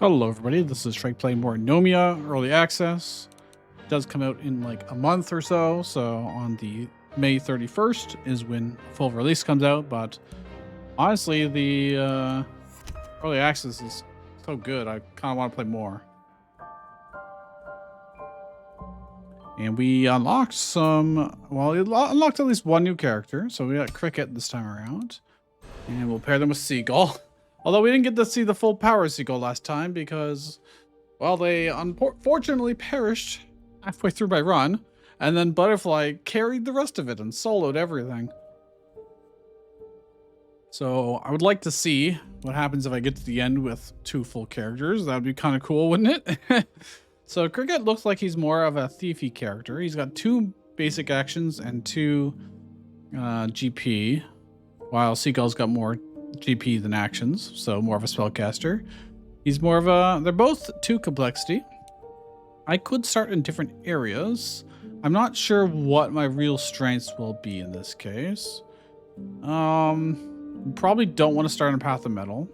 Hello everybody, this is Shrike playing more NOMIA Early Access. It does come out in like a month or so, so on the May 31st is when full release comes out, but honestly the Early Access is so good, I kind of want to play more. And we unlocked unlocked at least one new character, so we got Cricket this time around. And we'll pair them with Seagull. Although we didn't get to see the full power of Seagull last time because, well, they unfortunately perished halfway through my run. And then Butterfly carried the rest of it and soloed everything. So I would like to see what happens if I get to the end with two full characters. That would be kind of cool, wouldn't it? So Cricket looks like he's more of a thiefy character. He's got two basic actions and two GP, while Seagull's got more GP than actions, so more of a spellcaster. He's more of a... They're both 2 complexity. I could start in different areas. I'm not sure what my real strengths will be in this case. Probably don't want to start on Path of Metal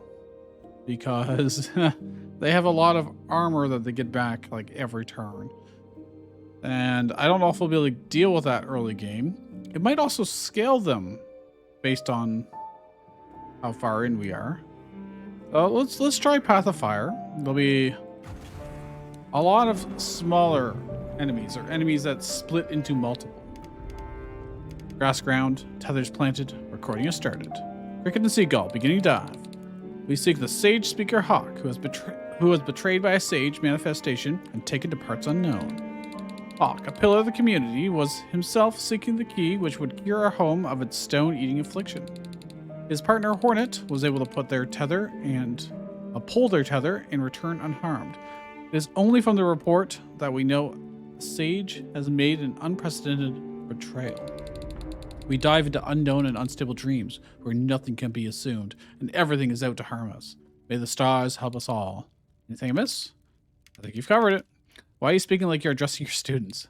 because they have a lot of armor that they get back like every turn. And I don't know if we'll be able to deal with that early game. It might also scale them based on how far in we are. Let's try Path of Fire. There'll be a lot of smaller enemies, or enemies that split into multiple. Grass ground, tethers planted, recording has started. Cricket and Seagull beginning dive. We seek the Sage Speaker Hawk, who was betrayed by a Sage manifestation and taken to parts unknown. Hawk, a pillar of the community, was himself seeking the key which would cure our home of its stone-eating affliction. His partner Hornet was able to pull their tether and return unharmed. It is only from the report that we know Sage has made an unprecedented betrayal. We dive into unknown and unstable dreams where nothing can be assumed and everything is out to harm us. May the stars help us all. Anything amiss? I think you've covered it. Why are you speaking like you're addressing your students?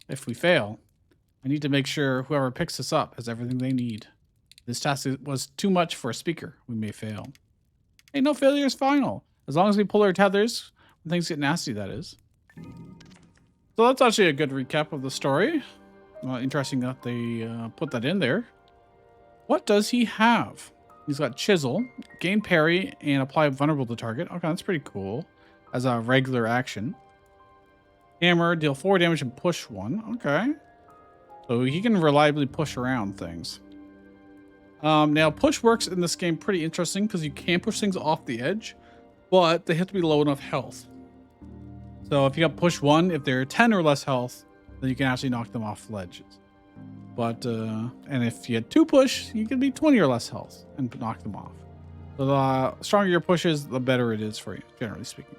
If we fail, I need to make sure whoever picks us up has everything they need. This task was too much for a speaker. We may fail. Hey, no failure is final. As long as we pull our tethers, when things get nasty, that is. So that's actually a good recap of the story. Interesting that they put that in there. What does he have? He's got Chisel, gain parry, and apply vulnerable to target. Okay, that's pretty cool. As a regular action. Hammer, deal 4 damage and push 1. Okay. So he can reliably push around things. Now, push works in this game pretty interesting because you can push things off the edge, but they have to be low enough health. So if you got push 1, if they're 10 or less health, then you can actually knock them off ledges. But, and if you had 2 push, you can be 20 or less health and knock them off. So the stronger your push is, the better it is for you, generally speaking.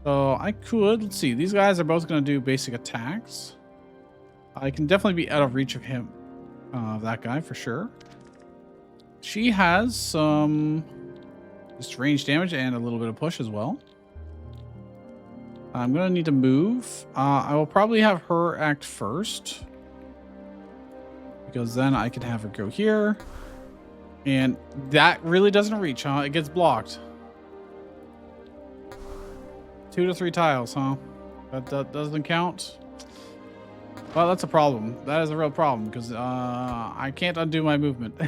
So I could, let's see, these guys are both going to do basic attacks. I can definitely be out of reach of him, that guy for sure. She has some just range damage and a little bit of push as well. I'm going to need to move. I will probably have her act first, because then I can have her go here. And that really doesn't reach, huh? It gets blocked. 2 to 3 tiles, huh? That doesn't count. Well, that's a problem. That is a real problem, because I can't undo my movement.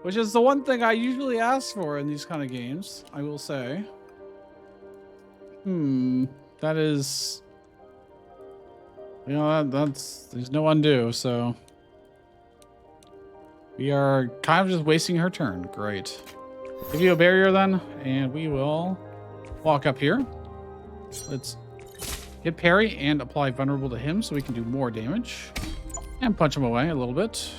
Which is the one thing I usually ask for in these kind of games, I will say. That is... You know, there's no undo, so... We are kind of just wasting her turn. Great. Give you a barrier then, and we will walk up here. Let's hit parry and apply vulnerable to him so we can do more damage. And punch him away a little bit.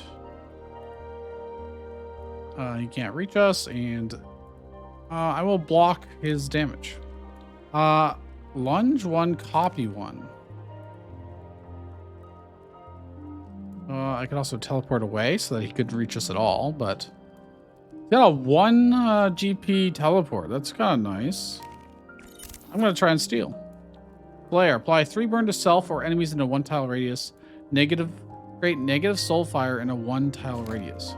He can't reach us, and I will block his damage. Lunge 1, copy 1. I could also teleport away so that he could reach us at all, but he's got a 1 GP teleport. That's kind of nice. I'm going to try and steal. Flare. Apply 3 burn to self or enemies in a 1 tile radius. Create negative soul fire in a 1 tile radius.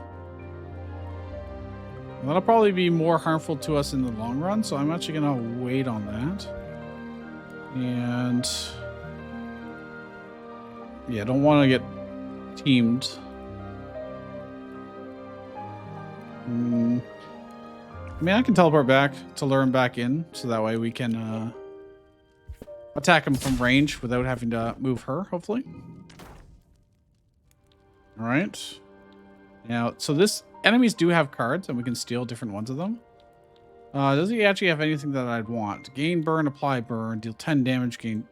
That'll probably be more harmful to us in the long run, so I'm actually gonna wait on that. And yeah, don't want to get teamed. I mean, I can teleport back to lure him back in, so that way we can attack him from range without having to move her, hopefully. All right. Now, so this enemies do have cards, and we can steal different ones of them. Does he actually have anything that I'd want? Gain burn, apply burn, deal 10 damage, gain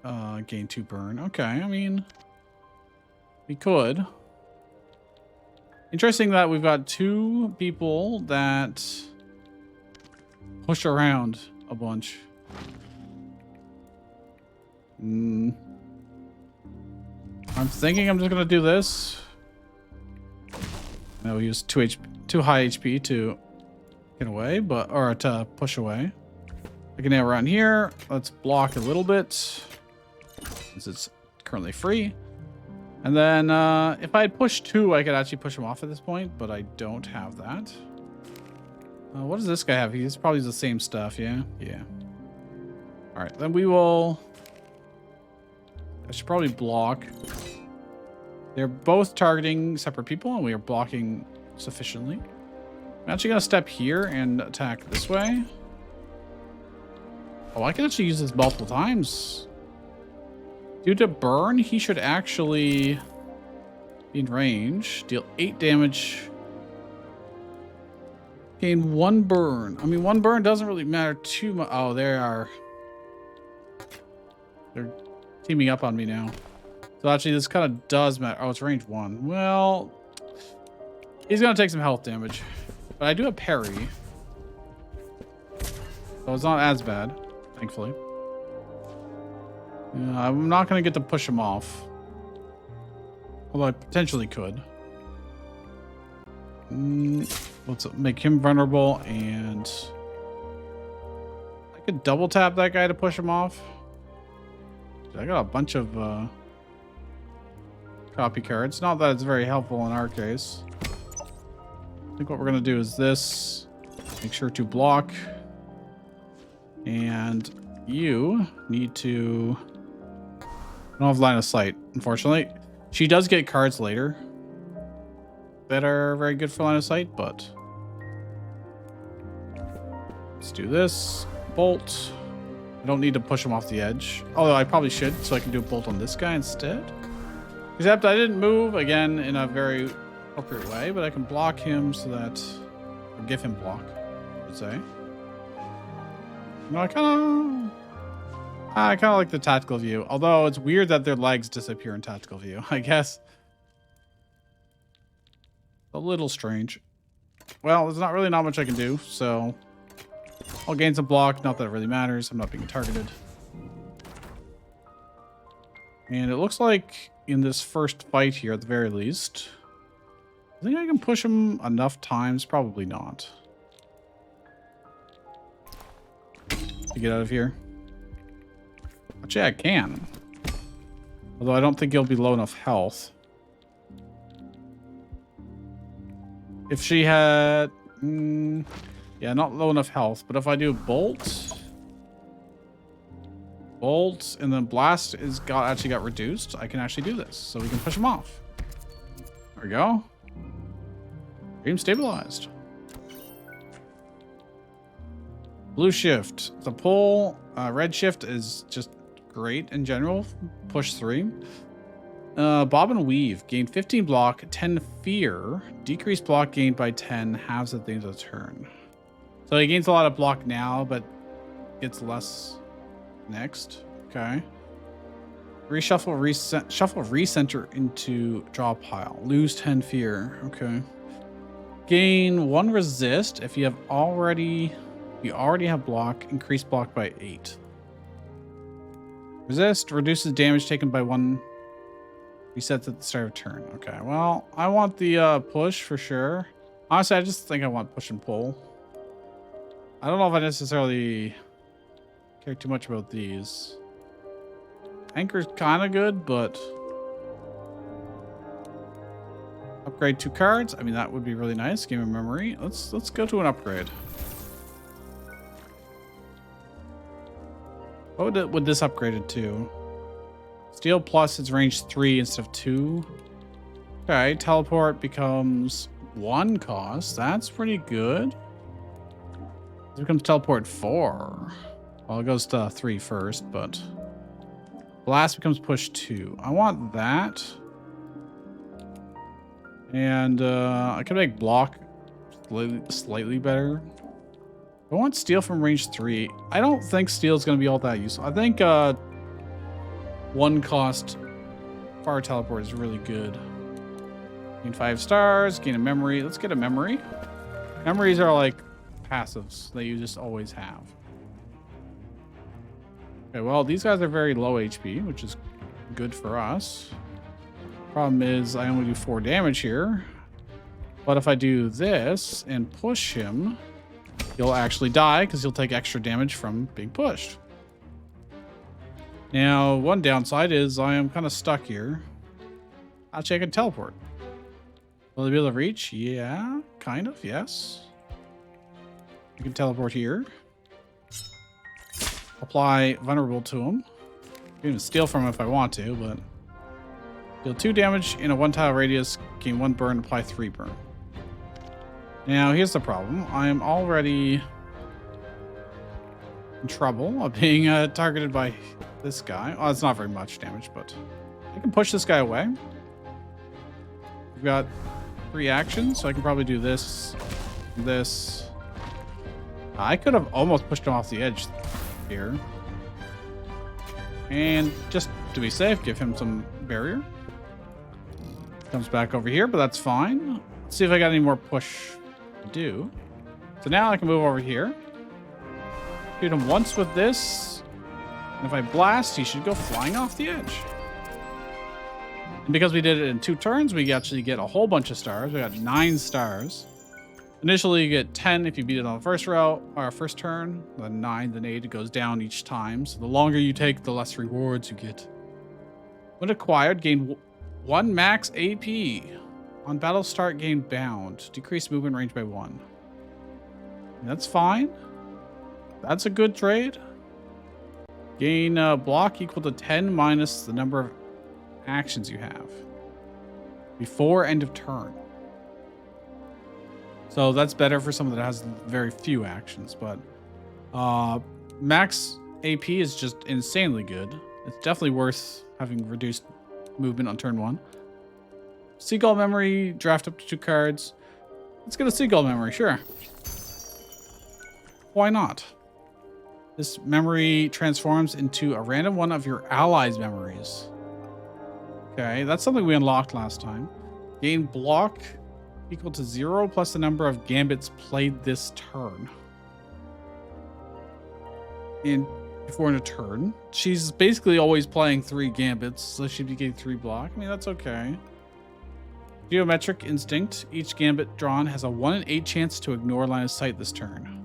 2 burn. Okay, I mean, we could. Interesting that we've got 2 people that push around a bunch. I'm thinking I'm just gonna do this. Now we use 2 high HP to get away, or to push away. I can now run here. Let's block a little bit, since it's currently free. And then if I had pushed 2, I could actually push him off at this point, but I don't have that. What does this guy have? He's probably the same stuff, yeah? Yeah. All right, then we will... I should probably block. They're both targeting separate people, and we are blocking sufficiently. I'm actually going to step here and attack this way. Oh, I can actually use this multiple times. Due to burn, he should actually be in range. Deal 8 damage. Gain 1 burn. I mean, 1 burn doesn't really matter too much. Oh, they're teaming up on me now. So actually, this kind of does matter. Oh, it's range 1. Well, he's going to take some health damage. But I do have parry. So it's not as bad, thankfully. Yeah, I'm not going to get to push him off. Although I potentially could. Let's make him vulnerable, and I could double tap that guy to push him off. I got a bunch of copy cards. Not that it's very helpful in our case. I think what we're going to do is this. Make sure to block. And you need to... I don't have line of sight, unfortunately. She does get cards later that are very good for line of sight, but... Let's do this. Bolt. I don't need to push him off the edge. Although I probably should, so I can do a bolt on this guy instead. Except I didn't move, again, in a very appropriate way, but I can block him so that... Or give him block, I would say. No, I kind of like the tactical view. Although it's weird that their legs disappear in tactical view, I guess. A little strange. Well, there's not much I can do, so... I'll gain some block. Not that it really matters. I'm not being targeted. And it looks like in this first fight here, at the very least, I think I can push him enough times. Probably not. To get out of here. Actually, I can. Although I don't think he'll be low enough health. If she had... yeah, not low enough health, but if I do bolt, and then blast actually got reduced, I can actually do this. So we can push him off. There we go. Dream stabilized. Blue shift. The pull, red shift is just great in general. Push 3. Bob and weave. Gain 15 block, 10 fear. Decrease block gained by 10. Halves at the end of the turn. So he gains a lot of block now, but gets less next. Okay. Reshuffle, shuffle, recenter into draw pile. Lose 10 fear. Okay. Gain 1 resist if you already have block. Increase block by 8. Resist reduces damage taken by 1. Resets at the start of turn. Okay. Well, I want the push for sure. Honestly, I just think I want push and pull. I don't know if I necessarily care too much about these. Anchor's kind of good, but upgrade 2 cards. I mean, that would be really nice. Game of memory. Let's go to an upgrade. What would this upgrade it to? Steel plus its range 3 instead of 2. Okay, teleport becomes 1 cost. That's pretty good. It becomes teleport 4. Well, it goes to 3 first, but blast becomes push 2. I want that. And I could make block slightly better. I want steel from range 3. I don't think steel is going to be all that useful. I think 1 cost fire teleport is really good. Gain 5 stars, gain a memory. Let's get a memory. Memories are like passives that you just always have. Okay, well, these guys are very low HP, which is good for us. Problem is I only do 4 damage here. But if I do this and push him, he'll actually die because he'll take extra damage from being pushed. Now, one downside is I am kind of stuck here. Actually, I can teleport. Will I be able to reach? Yeah, kind of, yes. You can teleport here. Apply vulnerable to him. I can even steal from him if I want to, but deal 2 damage in a 1-tile radius, gain 1 burn, apply 3 burn. Now, here's the problem. I am already in trouble of being targeted by this guy. Oh, it's not very much damage, but I can push this guy away. We've got 3 actions, so I can probably do this, this. I could have almost pushed him off the edge here. And just to be safe, give him some barrier. Comes back over here, but that's fine. Let's see if I got any more push to do. So now I can move over here. Shoot him once with this. And if I blast, he should go flying off the edge. And because we did it in 2 turns, we actually get a whole bunch of stars. We got 9 stars. Initially, you get 10 if you beat it on the first route or first turn. Then 9, then 8. It goes down each time. So the longer you take, the less rewards you get. When acquired, gain 1 max AP. On battle start, gain bound. Decrease movement range by 1. That's fine. That's a good trade. Gain block equal to 10 minus the number of actions you have before end of turn. So that's better for someone that has very few actions, but max AP is just insanely good. It's definitely worth having reduced movement on turn 1. Seagull memory, draft up to 2 cards. Let's get a Seagull memory, sure. Why not? This memory transforms into a random one of your allies' memories. Okay, that's something we unlocked last time. Gain block equal to 0 plus the number of gambits played this turn. And before in a turn. She's basically always playing 3 gambits, so she'd be getting 3 block. I mean, that's okay. Geometric instinct. Each gambit drawn has a 1 in 8 chance to ignore line of sight this turn.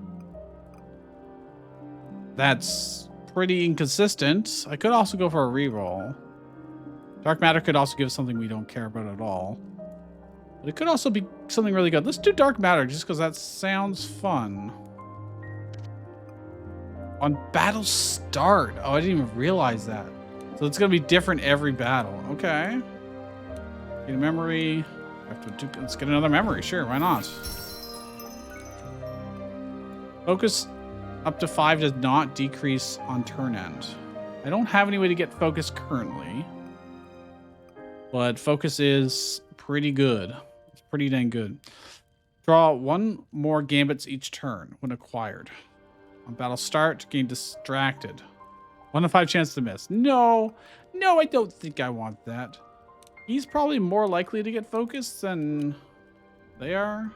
That's pretty inconsistent. I could also go for a reroll. Dark matter could also give us something we don't care about at all. But it could also be something really good. Let's do dark matter just because that sounds fun. On battle start. Oh, I didn't even realize that. So it's going to be different every battle. Okay. Get a memory. Let's get another memory. Sure, why not? Focus up to 5 does not decrease on turn end. I don't have any way to get focus currently. But focus is pretty good. It's pretty dang good. Draw 1 more gambits each turn when acquired. On battle start, gain distracted. 1 in 5 chance to miss. No, I don't think I want that. He's probably more likely to get focused than they are.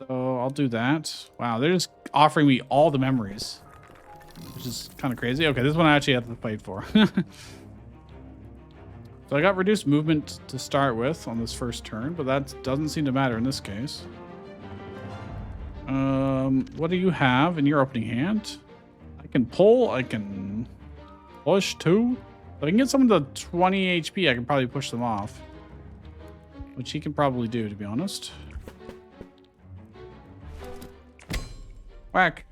So I'll do that. Wow, they're just offering me all the memories, which is kind of crazy. Okay, this one I actually have to fight for. So I got reduced movement to start with on this first turn, but that doesn't seem to matter in this case. What do you have in your opening hand? I can pull, I can push too. If I can get someone to 20 HP, I can probably push them off. which he can probably do, to be honest. Whack.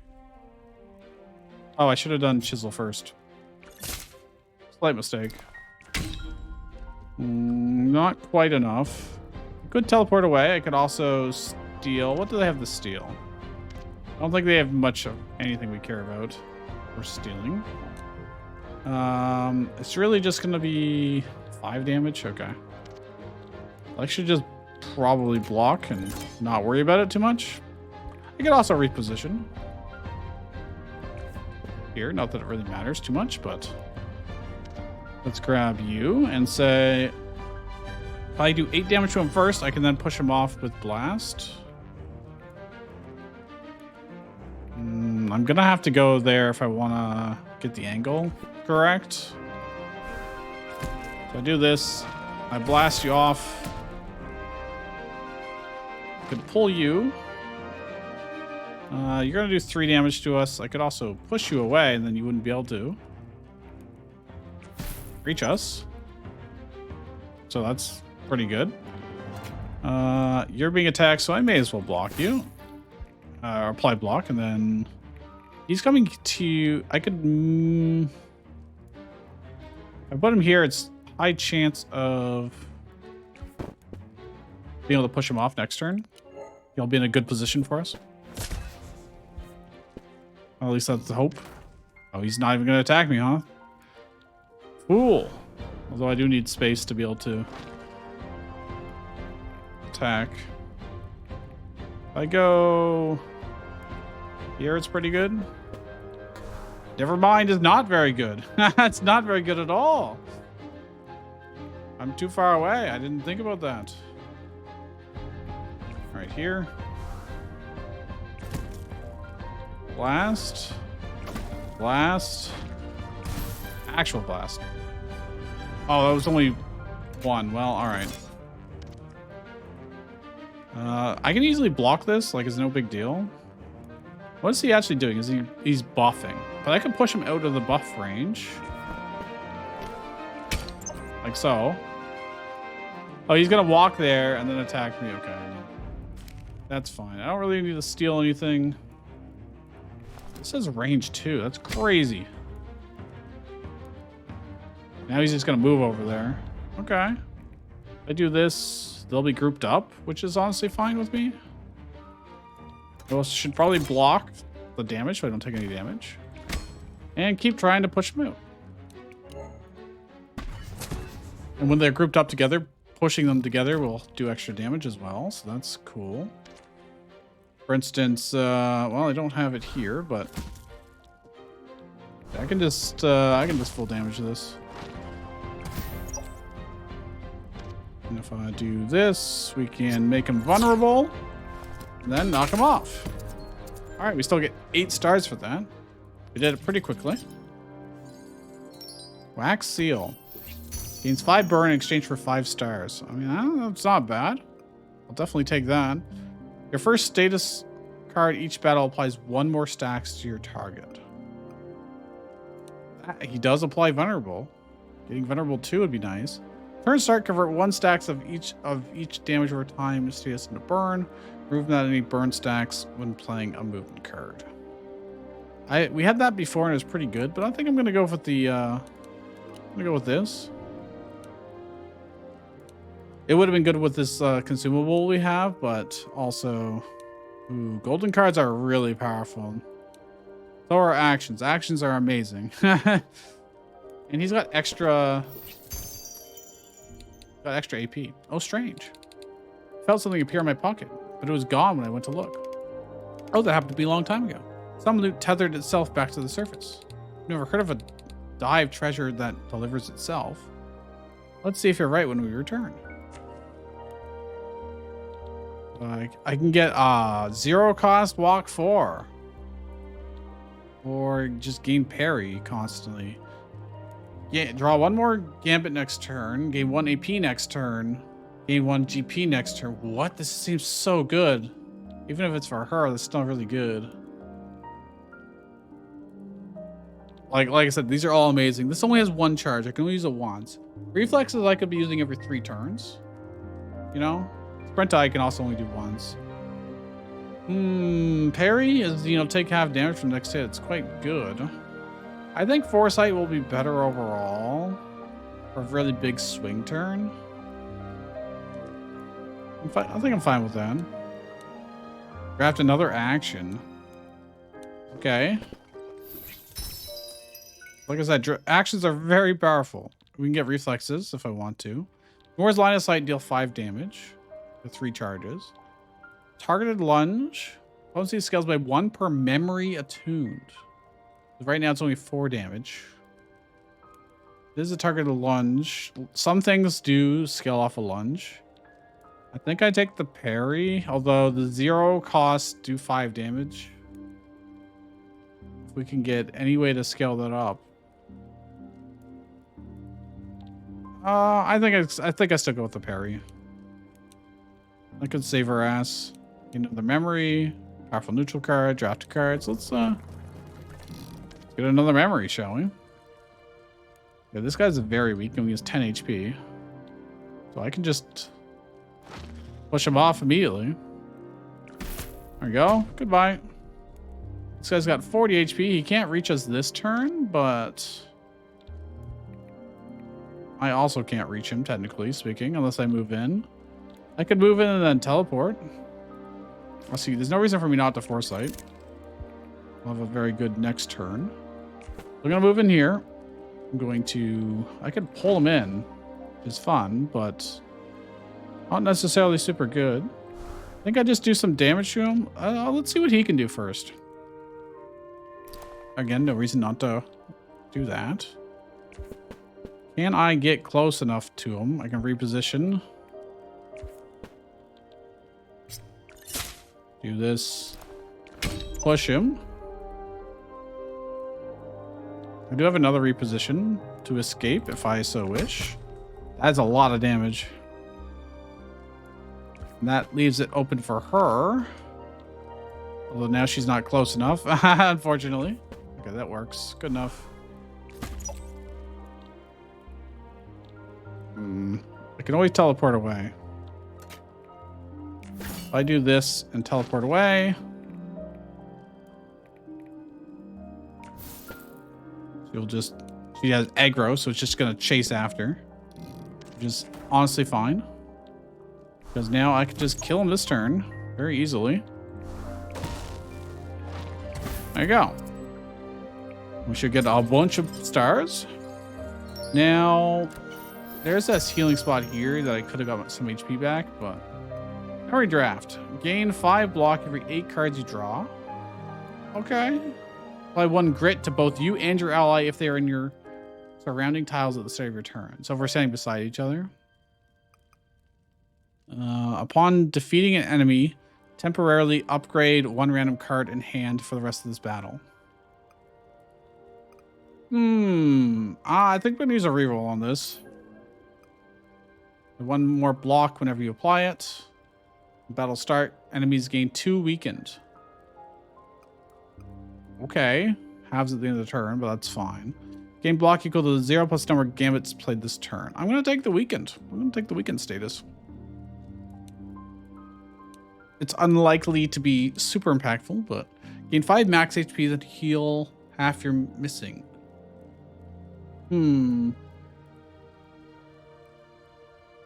Oh, I should have done chisel first. Slight mistake. Not quite enough. Could teleport away. I could also steal. What do they have to steal? I don't think they have much of anything we care about for stealing. It's really just going to be 5 damage. Okay. I should just probably block and not worry about it too much. I could also reposition here. Not that it really matters too much, but let's grab you and say, if I do 8 damage to him first, I can then push him off with blast. I'm gonna have to go there if I want to get the angle correct. So I do this. I blast you off. I could pull you. You're gonna do 3 damage to us. I could also push you away, and then you wouldn't be able to reach us. So that's pretty good. You're being attacked, so I may as well block you. Apply block, and then he's coming to you. I could... if I put him here, it's high chance of being able to push him off next turn. He'll be in a good position for us. Well, at least that's the hope. Oh, he's not even going to attack me, huh? Fool. Although I do need space to be able to attack. If I go here, it's pretty good. Never mind is not very good. It's not very good at all. I'm too far away. I didn't think about that. Right here. Blast. Blast. Actual blast. Oh, that was only 1. Well, alright. I can easily block this, like it's no big deal. What is he actually doing? He's buffing. But I can push him out of the buff range. Like so. Oh, he's gonna walk there and then attack me. Okay. That's fine. I don't really need to steal anything. This says range 2. That's crazy. Now he's just gonna move over there. Okay. I do this, they'll be grouped up, which is honestly fine with me. I should probably block the damage so I don't take any damage. And keep trying to push them out. And when they're grouped up together, pushing them together will do extra damage as well, so that's cool. For instance, well, I don't have it here, but I can just full damage this. And if I do this, we can make him vulnerable and then knock him off. All right, we still get 8 stars for that. We did it pretty quickly. Wax seal. Gains 5 burn in exchange for 5 stars. I mean, I don't know, it's not bad. I'll definitely take that. Your first status card each battle applies 1 more stacks to your target. He does apply vulnerable. Getting vulnerable 2 would be nice. Turn start, convert 1 stacks of each damage over time status into burn. Remove not any burn stacks when playing a movement card. We had that before and it was pretty good, but I think I'm gonna go with the I'm gonna go with this. It would have been good with this consumable we have, but also, ooh, golden cards are really powerful. So are actions. Actions are amazing. And he's got extra AP. Oh, strange. Felt something appear in my pocket, but it was gone when I went to look. Oh, that happened to be a long time ago. Some loot tethered itself back to the surface. Never heard of a dive treasure that delivers itself. Let's see if you're right when we return. I can get 0 cost walk 4. Or just gain parry constantly. Yeah, draw 1 more gambit next turn, gain 1 AP next turn, gain 1 GP next turn. What? This seems so good. Even if it's for her, that's still really good. Like I said, these are all amazing. This only has 1 charge. I can only use it once. Reflexes I could be using every 3 turns. You know? Sprint I can also only do once. Parry is, you know, take half damage from the next hit. It's quite good. I think Foresight will be better overall for a really big swing turn. I think I'm fine with that. Draft another action. Okay. Like I said, actions are very powerful. We can get reflexes if I want to. Moore's line of sight, deal 5 damage with 3 charges. Targeted lunge. Potency scales by 1 per memory attuned. Right now it's only 4 damage. This is a targeted lunge. Some things do scale off a lunge. I think I take the parry, although the 0 costs do 5 damage. If we can get any way to scale that up. I think I still go with the parry. I could save her ass. You know, the memory, powerful neutral card, draft cards. Let's get another memory, shall we? Yeah, this guy's very weak and he has 10 HP. So I can just push him off immediately. There we go. Goodbye. This guy's got 40 HP. He can't reach us this turn, but I also can't reach him, technically speaking, unless I move in. I could move in and then teleport. I'll see. There's no reason for me not to Foresight. I'll have a very good next turn. We're going to move in here. I'm going to... I could pull him in, which is fun, but not necessarily super good. I think I just do some damage to him. Let's see what he can do first. Again, no reason not to do that. Can I get close enough to him? I can reposition. Do this. Push him. I do have another reposition to escape if I so wish. That's a lot of damage. And that leaves it open for her. Although now she's not close enough, unfortunately. Okay, that works. Good enough. I can always teleport away. If I do this and teleport away, she has aggro, so it's just going to chase after. Which is honestly fine. Because now I can just kill him this turn very easily. There you go. We should get a bunch of stars. Now, there's this healing spot here that I could have got some HP back, but hurry draft. Gain 5 block every 8 cards you draw. Okay. Apply 1 grit to both you and your ally if they are in your surrounding tiles at the start of your turn. So if we're standing beside each other. Upon defeating an enemy, temporarily upgrade 1 random card in hand for the rest of this battle. I think we need a reroll on this. 1 more block whenever you apply it. Battle start. Enemies gain 2 weakened. Okay. Halves at the end of the turn, but that's fine. Gain block equal to the 0 plus number of gambits played this turn. I'm going to take the weakened. I'm going to take the weakened status. It's unlikely to be super impactful, but gain 5 max HP then heal half you're missing.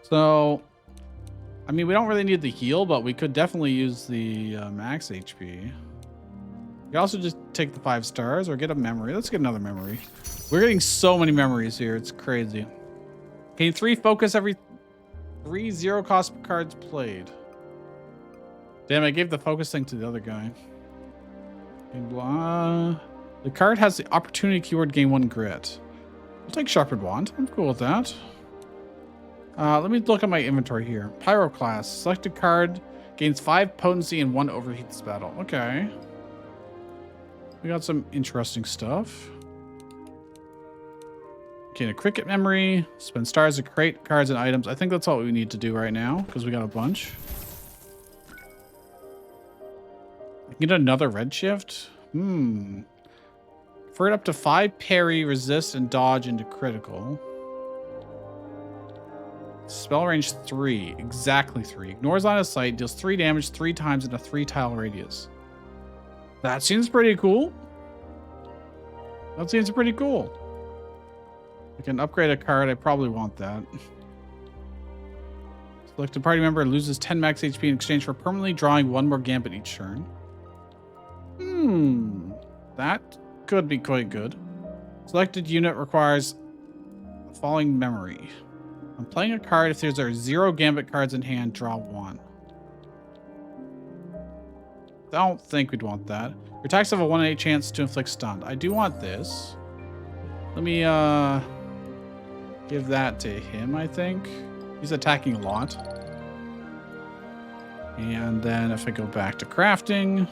So, I mean, we don't really need the heal, but we could definitely use the max HP. You can also just take the 5 stars or get a memory. Let's get another memory. We're getting so many memories here. It's crazy. Gain 3 focus every 3 0 cost cards played. Damn, I gave the focus thing to the other guy. Blah. The card has the opportunity keyword gain 1 grit. I'll take Sharpened Wand. I'm cool with that. Let me look at my inventory here. Pyroclast. Selected card gains 5 potency and 1 overheats battle. Okay. We got some interesting stuff. Gain a cricket memory. Spend stars to create cards and items. I think that's all we need to do right now because we got a bunch. Get another redshift. Convert up to 5 parry, resist, and dodge into critical. Spell range 3. Exactly 3. Ignores line of sight. Deals 3 damage 3 times in a 3-tile radius. That seems pretty cool. That seems pretty cool. I can upgrade a card. I probably want that. Select a party member loses 10 max HP in exchange for permanently drawing 1 more gambit each turn. That could be quite good. Selected unit requires the following memory. I'm playing a card. If there are 0 gambit cards in hand, draw 1. Don't think we'd want that. Your attacks have a 1 in 8 chance to inflict stun. I do want this. Let me give that to him, I think. He's attacking a lot. And then if I go back to crafting,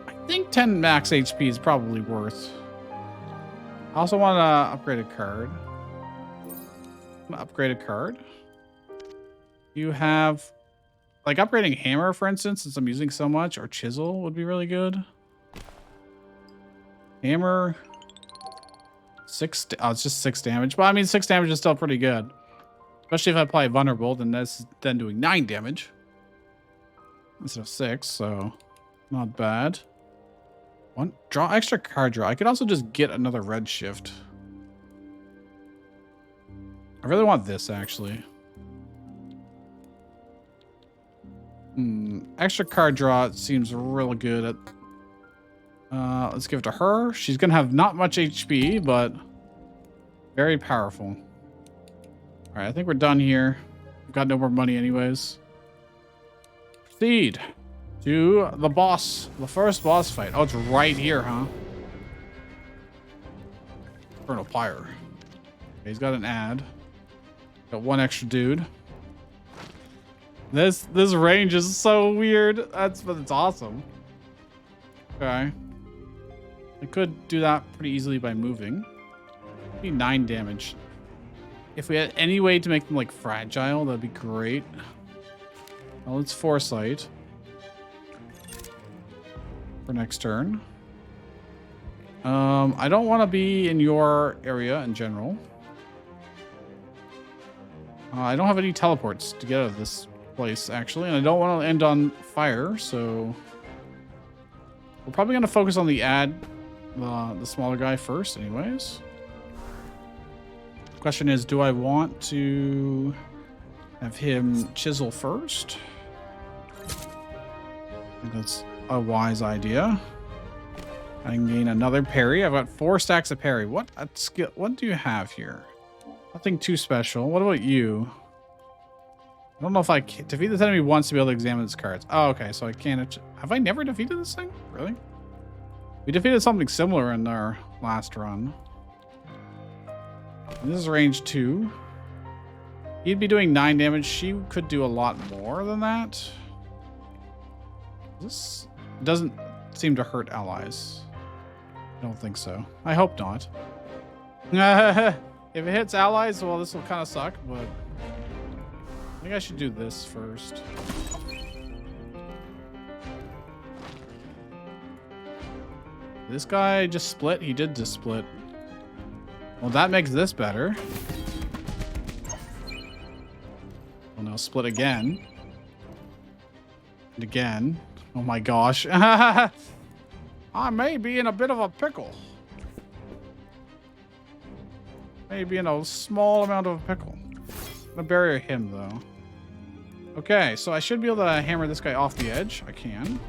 I think 10 max HP is probably worth. I also want to upgrade a card. I'm gonna upgrade a card. You have, like, upgrading hammer, for instance, since I'm using so much, or chisel would be really good. Hammer. 6. Oh, it's just 6 damage. But I mean, 6 damage is still pretty good. Especially if I apply vulnerable, then that's then doing 9 damage. Instead of 6, so not bad. One draw extra card draw. I could also just get another red shift. I really want this actually. Extra card draw seems real good at let's give it to her. She's gonna have not much HP, but very powerful. Alright, I think we're done here. We've got no more money anyways. Proceed to the boss, the first boss fight. Oh, it's right here, huh? Infernal Pyre. Okay, he's got an ad. Got 1 extra dude. This range is so weird. But it's awesome. Okay. I could do that pretty easily by moving. Maybe 9 damage. If we had any way to make them like fragile, that'd be great. Well, let's foresight for next turn. I don't want to be in your area in general. I don't have any teleports to get out of this place, actually, and I don't want to end on fire, so we're probably going to focus on the the smaller guy first, anyways. Question is, do I want to have him chisel first? I think that's a wise idea. I can gain another parry. I've got 4 stacks of parry. What skill? What do you have here? Nothing too special. What about you? I don't know if I can defeat this enemy once to be able to examine its cards. Oh, okay. So I can't. Have I never defeated this thing? Really? We defeated something similar in our last run. And this is range 2. He'd be doing 9 damage. She could do a lot more than that. This doesn't seem to hurt allies. I don't think so. I hope not. If it hits allies, well, this will kind of suck, but I think I should do this first. This guy just split? He did just split. Well, that makes this better. Well, now split again. And again. Oh my gosh. I may be in a bit of a pickle. Maybe in a small amount of a pickle. I'm gonna bury him though. Okay, so I should be able to hammer this guy off the edge. I can.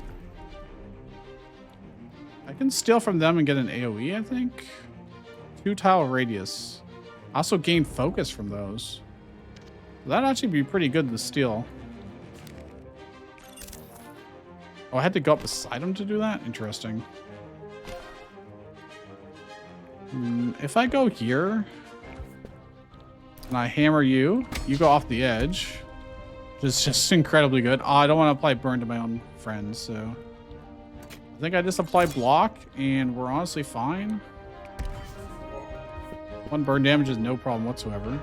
I can steal from them and get an AoE, I think. 2-tile radius. Also gain focus from those. That'd actually be pretty good to steal. Oh, I had to go up beside him to do that? Interesting. If I go here and I hammer you, you go off the edge, which is just incredibly good. Oh, I don't want to apply burn to my own friends, so I think I just apply block and we're honestly fine. 1 burn damage is no problem whatsoever.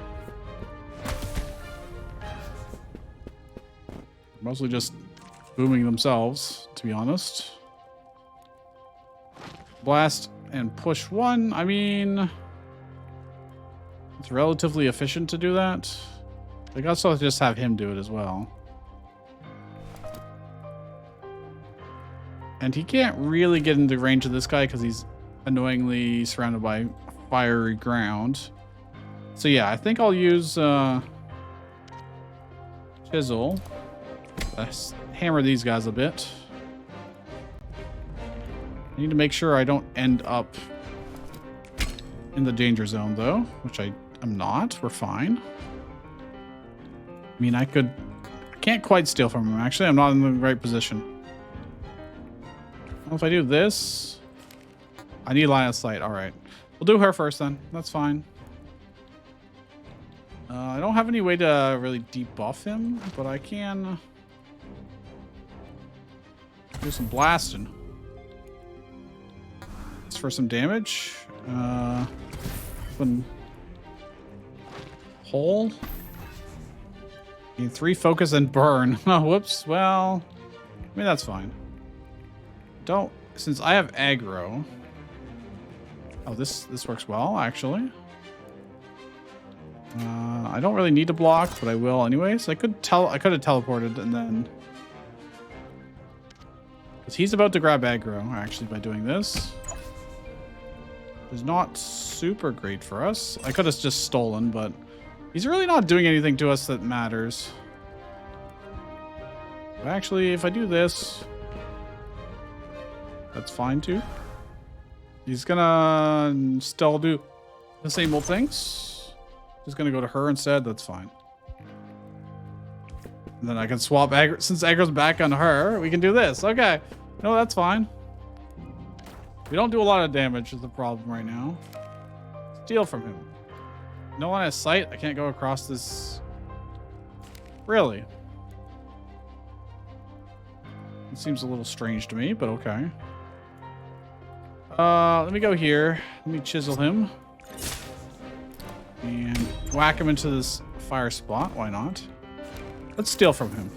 Mostly just booming themselves, to be honest. Blast and push 1. I mean, It's relatively efficient to do that. I guess I'll just have him do it as well. And he can't really get into range of this guy because he's annoyingly surrounded by fiery ground. So yeah, I think I'll use chisel. Let's hammer these guys a bit. I need to make sure I don't end up in the danger zone though, which I am not. We're fine. I mean, I can't quite steal from him. Actually, I'm not in the right position. Well, if I do this, I need line of sight. All right, we'll do her first then. That's fine. I don't have any way to really debuff him, but I can do some blasting. It's for some damage. Hole. Need 3 focus and burn. Oh, whoops. Well, I mean, that's fine. Since I have aggro. Oh, this works well, actually. I don't really need to block, but I will anyways. I could have teleported and then, because he's about to grab aggro actually by doing this. It's not super great for us. I could have just stolen, but he's really not doing anything to us that matters. But actually, if I do this, that's fine too. He's gonna still do the same old things. Just gonna go to her instead. That's fine. And then I can swap aggro. Since aggro's back on her, we can do this. Okay. No, that's fine. We don't do a lot of damage is the problem right now. Steal from him. No line of sight. I can't go across this. Really? It seems a little strange to me, but okay. Let me go here. Let me chisel him. And whack him into this fire spot. Why not? Let's steal from him.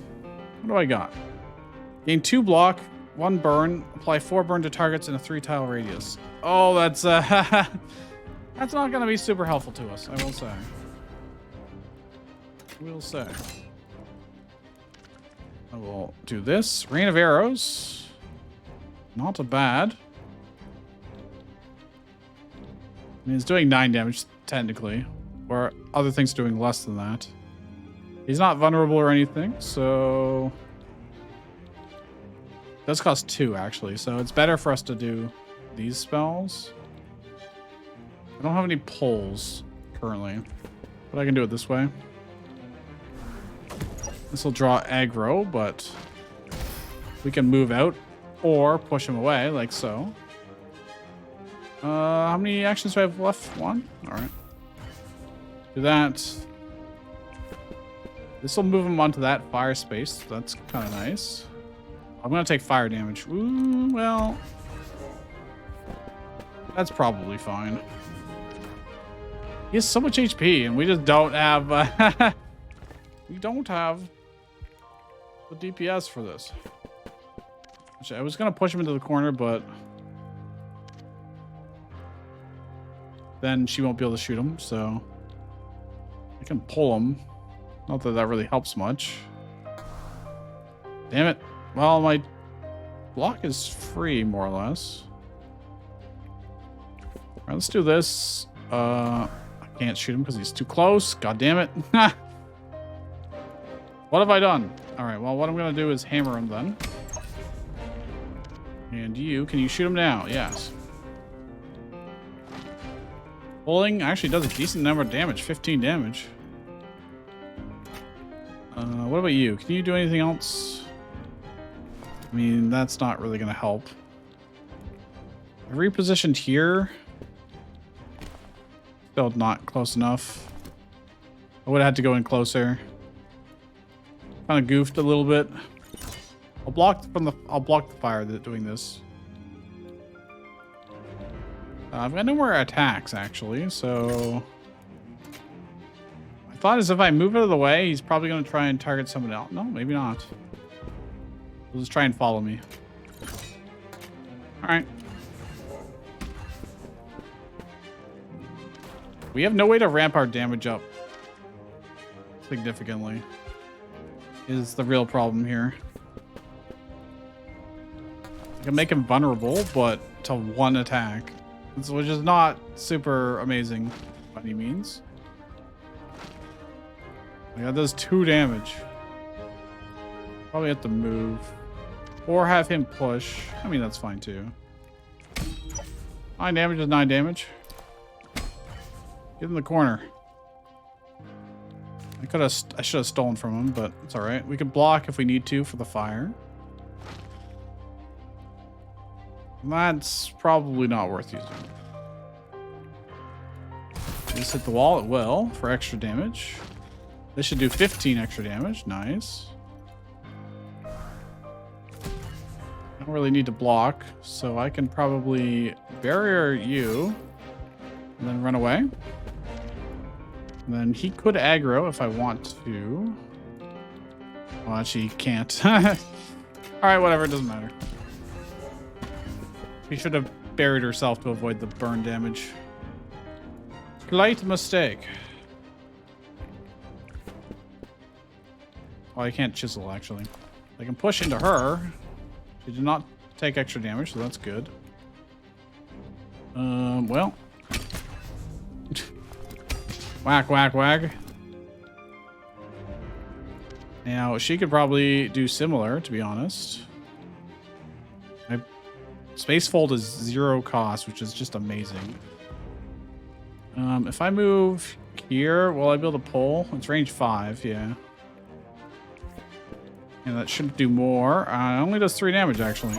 What do I got? Gain 2 block, 1 burn, apply 4 burn to targets in a 3-tile radius. Oh, that's that's not going to be super helpful to us, I will say. I will do this. Rain of arrows. Not a bad. I mean, it's doing 9 damage, technically. Or other things doing less than that. He's not vulnerable or anything, so... It does cost 2, actually, so it's better for us to do these spells. I don't have any pulls currently, but I can do it this way. This will draw aggro, but we can move out or push him away, like so. How many actions do I have left? 1? Alright. Do that. This will move him onto that fire space. That's kind of nice. I'm going to take fire damage. Ooh, well, that's probably fine. He has so much HP, and we just don't have... we don't have the DPS for this. Actually, I was going to push him into the corner, but... then she won't be able to shoot him, so... I can pull him. Not that that really helps much. Damn it. Well, my block is free, more or less. Alright, let's do this. I can't shoot him because he's too close. God damn it. What have I done? Alright, well, what I'm going to do is hammer him then. And can you shoot him now? Yes. Pulling actually does a decent number of damage. 15 damage. What about you? Can you do anything else? I mean, that's not really going to help. I repositioned here. Still not close enough. I would have had to go in closer. Kind of goofed a little bit. I'll block the fire doing this. I've got no more attacks actually, so I thought as if I move out of the way, he's probably going to try and target someone else. No, maybe not. He'll just try and follow me. All right. We have no way to ramp our damage up significantly. Is the real problem here. I can make him vulnerable, but to one attack, which is not super amazing by any means. That does 2 damage. Probably have to move. Or have him push. I mean, that's fine too. 9 damage is 9 damage. Get in the corner. I should have stolen from him, but it's alright. We can block if we need to for the fire. That's probably not worth using. Just hit the wall, it will, for extra damage. This should do 15 extra damage. Nice. I don't really need to block, so I can probably barrier you and then run away. And then he could aggro if I want to. Well, actually, he can't. Alright, whatever, it doesn't matter. She should have buried herself to avoid the burn damage. Slight mistake. Oh, I can't chisel, actually. I can push into her. She did not take extra damage, so that's good. Well. Whack, whack, whack. Now, she could probably do similar, to be honest. Space Fold is 0 cost, which is just amazing. If I move here, will I be able to pull? It's range 5, yeah. And that should do more. It only does 3 damage, actually.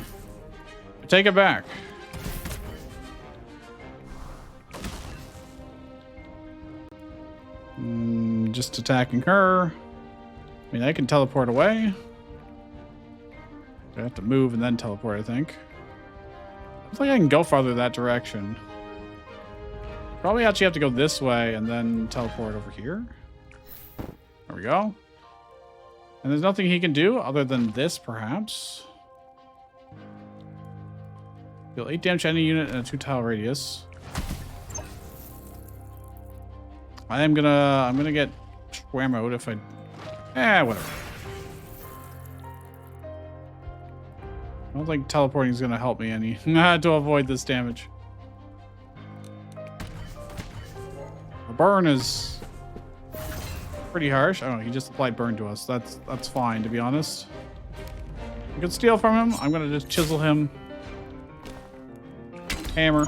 Take it back. Just attacking her. I mean, I can teleport away. I have to move and then teleport, I think. I don't think I can go farther that direction. Probably actually have to go this way and then teleport over here. There we go. And there's nothing he can do other than this, perhaps. Deal 8 damage to any unit in a 2-tile radius. I'm gonna get whammoed if I... whatever. I don't think teleporting is gonna help me any to avoid this damage. The burn is pretty harsh. Oh, he just applied burn to us. That's fine, to be honest. We can steal from him. I'm gonna just chisel him. Hammer.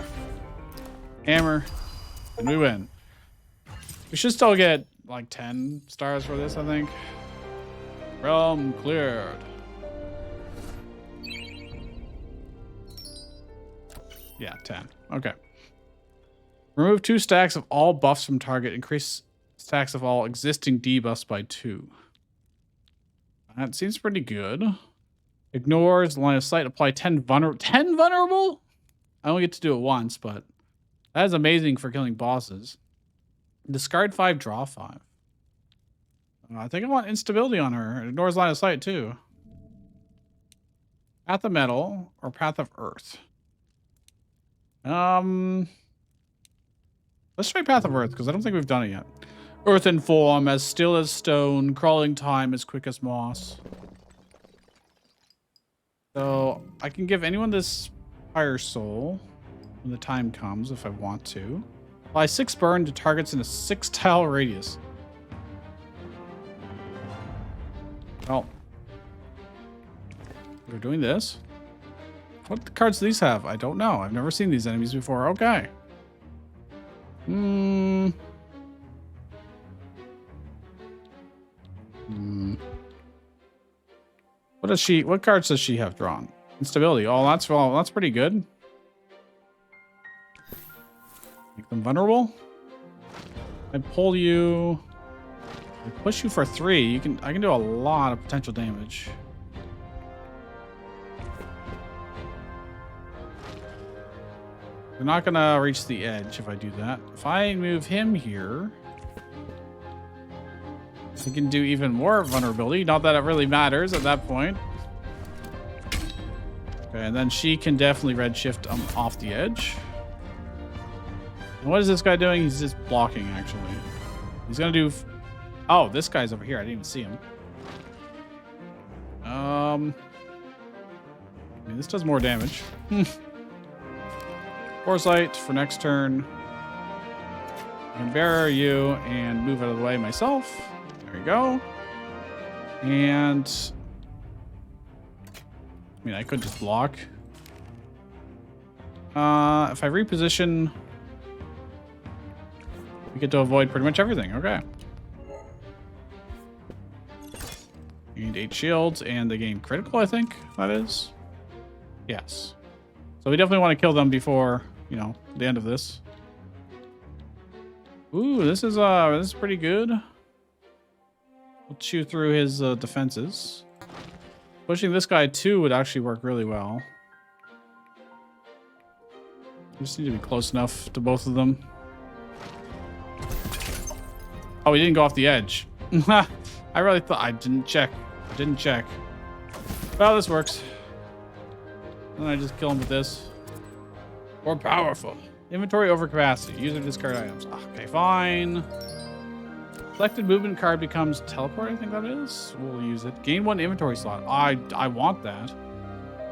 Hammer. And we win. We should still get like 10 stars for this, I think. Realm cleared. Yeah, 10. Okay. Remove 2 stacks of all buffs from target. Increase stacks of all existing debuffs by 2. That seems pretty good. Ignores line of sight. Apply 10 vulnerable. 10 vulnerable? I only get to do it once, but that is amazing for killing bosses. Discard 5, draw 5. I think I want instability on her. It ignores line of sight too. Path of Metal or Path of Earth. Let's try Path of Earth because I don't think we've done it yet. Earthen form, as still as stone. Crawling time, as quick as moss. So I can give anyone this Fire Soul when the time comes if I want to. Apply 6 burn to targets in a 6-tile radius. Well, we're doing this. What cards do these have? I don't know. I've never seen these enemies before. Okay. What cards does she have drawn? Instability. Oh, that's pretty good. Make them vulnerable. I pull you. I push you for 3. I can do a lot of potential damage. They're not gonna reach the edge if I do that. If I move him here, I can do even more vulnerability. Not that it really matters at that point. Okay, and then she can definitely redshift off the edge. And what is this guy doing? He's just blocking, actually. He's gonna do... Oh, this guy's over here. I didn't even see him. I mean, this does more damage. Foresight for next turn. I can bury you and move out of the way myself. There we go. And... I mean, I could just block. If I reposition... We get to avoid pretty much everything. Okay. Gained 8 shields, and they gain critical, I think that is. Yes. So we definitely want to kill them before, you know, the end of this. Ooh, this is pretty good. We'll chew through his defenses. Pushing this guy too would actually work really well. Just need to be close enough to both of them. Oh, he didn't go off the edge. I really thought... I didn't check. Well, this works. Then I just kill him with this. More powerful. Inventory overcapacity. Use or discard items. Okay, fine. Selected movement card becomes teleport, I think that is. We'll use it. Gain 1 inventory slot. I want that.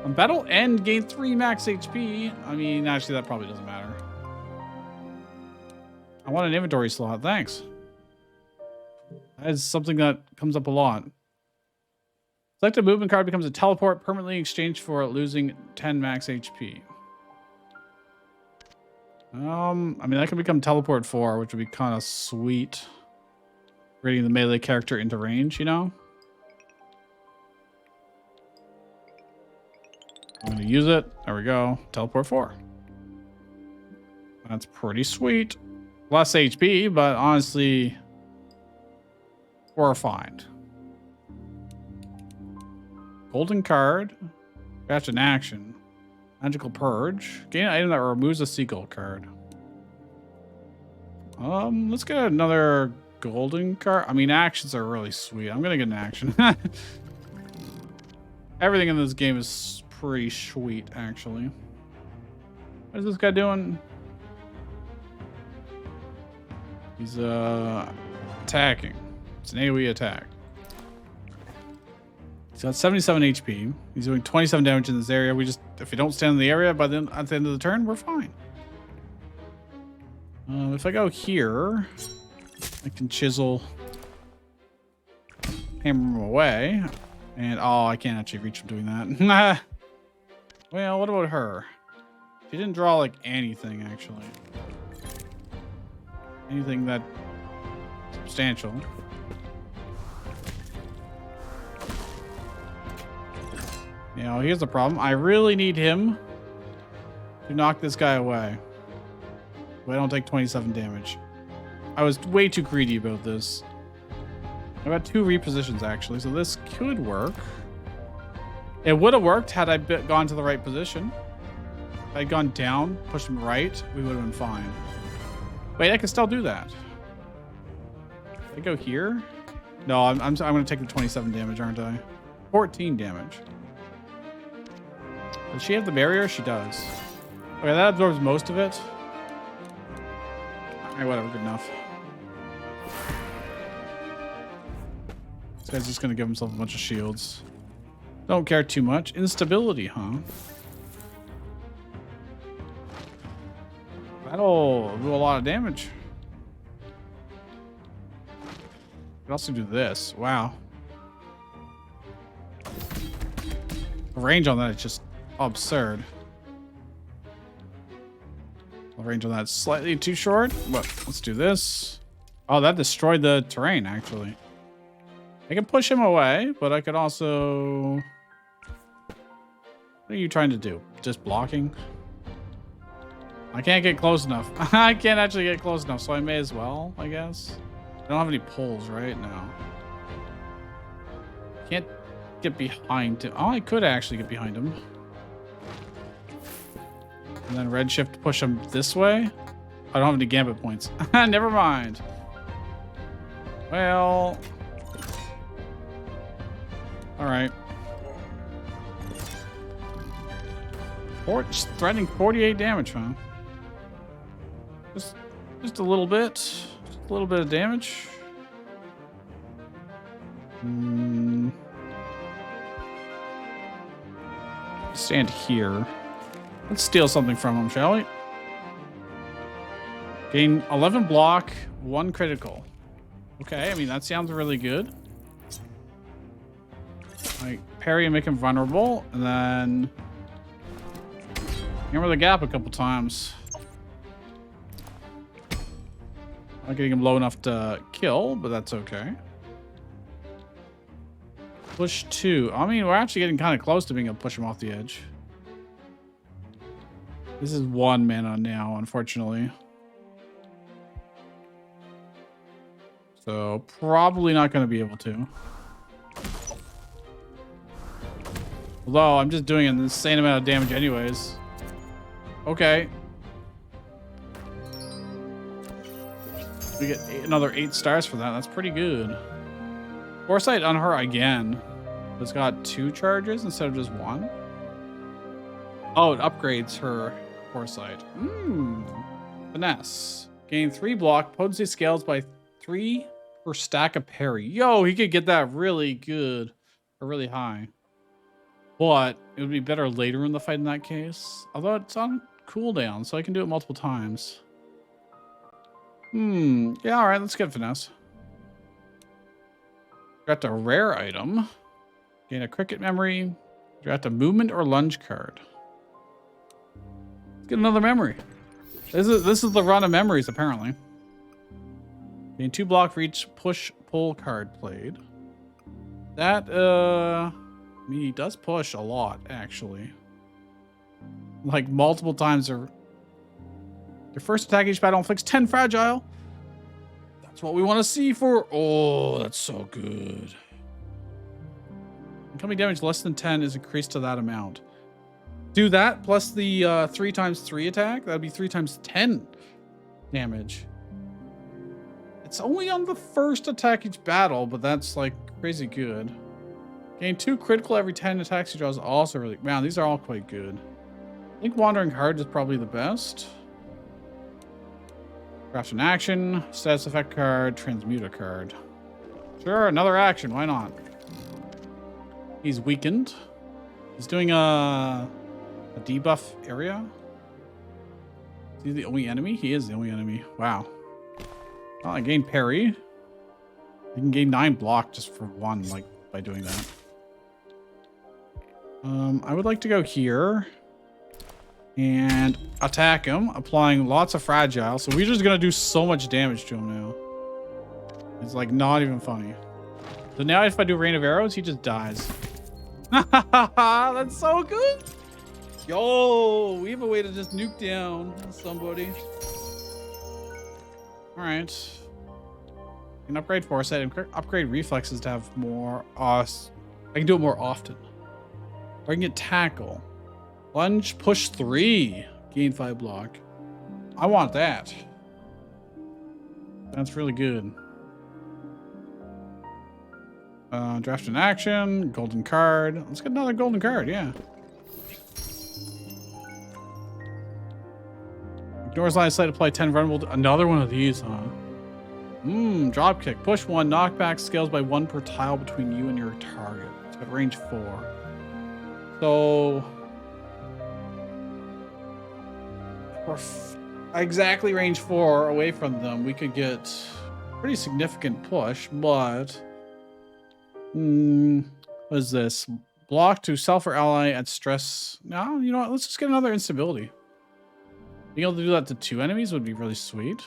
On battle end, gain 3 max HP. I mean, actually, that probably doesn't matter. I want an inventory slot. Thanks. That is something that comes up a lot. Selected movement card becomes a teleport, permanently exchanged for losing 10 max HP. I mean, that can become teleport 4, which would be kind of sweet. Bringing the melee character into range, you know? I'm going to use it. There we go. Teleport 4. That's pretty sweet. Less HP, but honestly, horrified. Golden card. Catch an action. Magical purge. Gain an item that removes a Seagull card. Let's get another golden card. I mean, actions are really sweet. I'm gonna get an action. Everything in this game is pretty sweet, actually. What is this guy doing? He's attacking. It's an AoE attack. He's got 77 HP. He's doing 27 damage in this area. If we don't stand in the area at the end of the turn, we're fine. If I go here, I can chisel, hammer him away, and oh, I can't actually reach him doing that. Well, what about her? She didn't draw like anything actually. Anything that substantial. You know, here's the problem. I really need him to knock this guy away. But I don't take 27 damage. I was way too greedy about this. I got 2 repositions actually, so this could work. It would have worked had I gone to the right position. If I'd gone down, pushed him right, we would have been fine. Wait, I can still do that. If I go here? No, I'm going to take the 27 damage, aren't I? 14 damage. Does she have the barrier? She does. Okay, that absorbs most of it. Alright, whatever, good enough. This guy's just gonna give himself a bunch of shields. Don't care too much. Instability, huh? That'll do a lot of damage. I can also do this. Wow. The range on that is just absurd. The range on that is slightly too short, but let's do this. Oh, that destroyed the terrain, actually. I can push him away, but I could also... What are you trying to do? Just blocking? I can't get close enough. I can't actually get close enough, so I may as well, I guess. I don't have any pulls right now. Can't get behind him. Oh, I could actually get behind him. And then redshift to push him this way. I don't have any gambit points. Never mind. Well... Alright. Threatening 48 damage, huh? Just a little bit. Just a little bit of damage. Stand here. Let's steal something from him, shall we? Gain 11 block, 1 critical. Okay, I mean, that sounds really good. Like, parry and make him vulnerable, and then hammer the gap a couple times. Not getting him low enough to kill, but that's okay. Push 2. I mean, we're actually getting kind of close to being able to push him off the edge. This is 1 mana now, unfortunately. So, probably not going to be able to. Although, I'm just doing an insane amount of damage anyways. Okay. We get another 8 stars for that. That's pretty good. Foresight on her again. It's got 2 charges instead of just 1. Oh, it upgrades her foresight. Finesse. Gain 3 block. Potency scales by 3 per stack of parry. Yo, he could get that really good. Or really high. But it would be better later in the fight in that case. Although it's on cooldown, so I can do it multiple times. Yeah, alright, let's get finesse. Got a rare item. Gain a cricket memory. Got a movement or lunge card. Let's get another memory. This is the run of memories, apparently. Gain 2 block for each push pull card played. That I mean, he does push a lot, actually. Like multiple times. Your first attack each battle inflicts 10 fragile. That's what we want to see for. Oh, that's so good. Incoming damage less than 10 is increased to that amount. Do that plus the 3x3 attack. That'd be 3x10 damage. It's only on the first attack each battle, but that's like crazy good. Gain 2 critical every 10 attacks you draw is also really. Man, these are all quite good. I think Wandering Heart is probably the best. Craft an action, status effect card, transmute a card. Sure, another action. Why not? He's weakened. He's doing a debuff area. Is he the only enemy? He is the only enemy. Wow. Well, I gained parry. You can gain 9 block just for 1, like by doing that. I would like to go here and attack him, applying lots of fragile. So we're just gonna do so much damage to him now. It's like not even funny. So now if I do rain of arrows, he just dies. That's so good. Yo, we have a way to just nuke down somebody. All right. I can upgrade foresight and upgrade reflexes to have more. I can do it more often. Or I can get tackle. Lunge, push 3. Gain 5 block. I want that. That's really good. Draft an action. Golden card. Let's get another golden card, yeah. Ignores line of sight, apply 10 vulnerable. Another one of these, huh? Drop kick. Push 1. Knockback scales by 1 per tile between you and your target. It's got range 4. So we're exactly range 4 away from them. We could get pretty significant push, but what is this? Block to self or ally at stress. No, you know what? Let's just get another instability. Being able to do that to 2 enemies would be really sweet.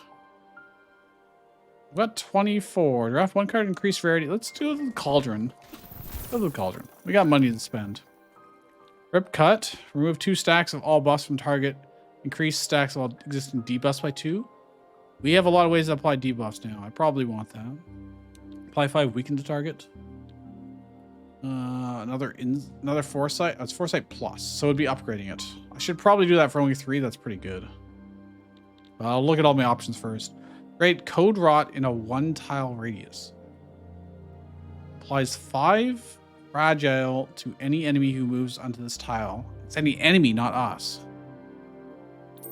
We've got 24. Draft 1 card, increase rarity. Let's do the cauldron. Go to the cauldron. We got money to spend. Rip cut. Remove 2 stacks of all buffs from target. Increase stacks of all existing debuffs by 2. We have a lot of ways to apply debuffs now. I probably want that. Apply 5 weaken to target. Another foresight. Oh, it's foresight plus, so it'd be upgrading it. I should probably do that for only 3. That's pretty good. I'll look at all my options first. Great code rot in a 1 tile radius. Applies 5 fragile to any enemy who moves onto this tile. It's any enemy, not us.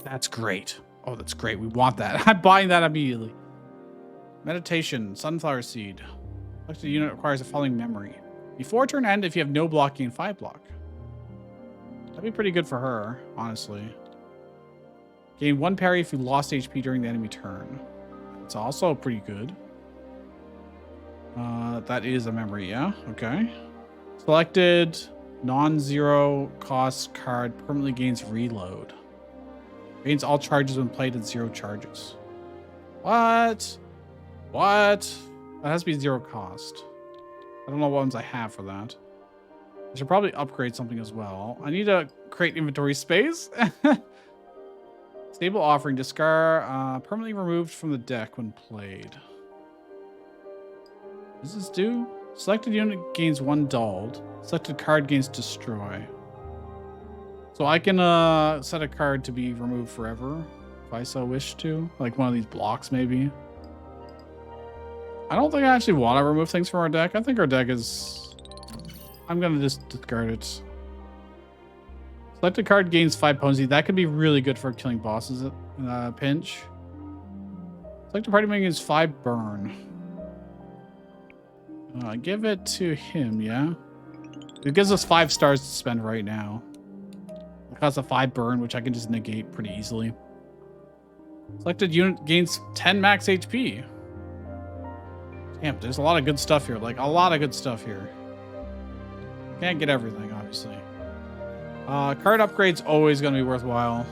That's great. Oh, that's great. We want that. I'm buying that immediately. Meditation, sunflower seed. Selected unit requires a following memory. Before turn end, if you have no block, gain 5 block. That'd be pretty good for her, honestly. Gain 1 parry if you lost HP during the enemy turn. It's also pretty good. That is a memory, yeah. Okay. Selected non-zero cost card permanently gains reload. Gains all charges when played at 0 charges. What? What? That has to be 0 cost. I don't know what ones I have for that. I should probably upgrade something as well. I need to create inventory space. Stable offering. Discard permanently removed from the deck when played. What does this do? Selected unit gains 1 dulled. Selected card gains destroy. So I can set a card to be removed forever if I so wish to. Like one of these blocks maybe. I don't think I actually want to remove things from our deck. I think our deck is... I'm going to just discard it. Selected card gains 5 potency. That could be really good for killing bosses in a pinch. Selected party member gains 5 burn. Give it to him, yeah? It gives us 5 stars to spend right now. It costs a 5 burn, which I can just negate pretty easily. Selected unit gains 10 max HP. Damn, there's a lot of good stuff here. Like, a lot of good stuff here. Can't get everything, obviously. Card upgrade's always going to be worthwhile.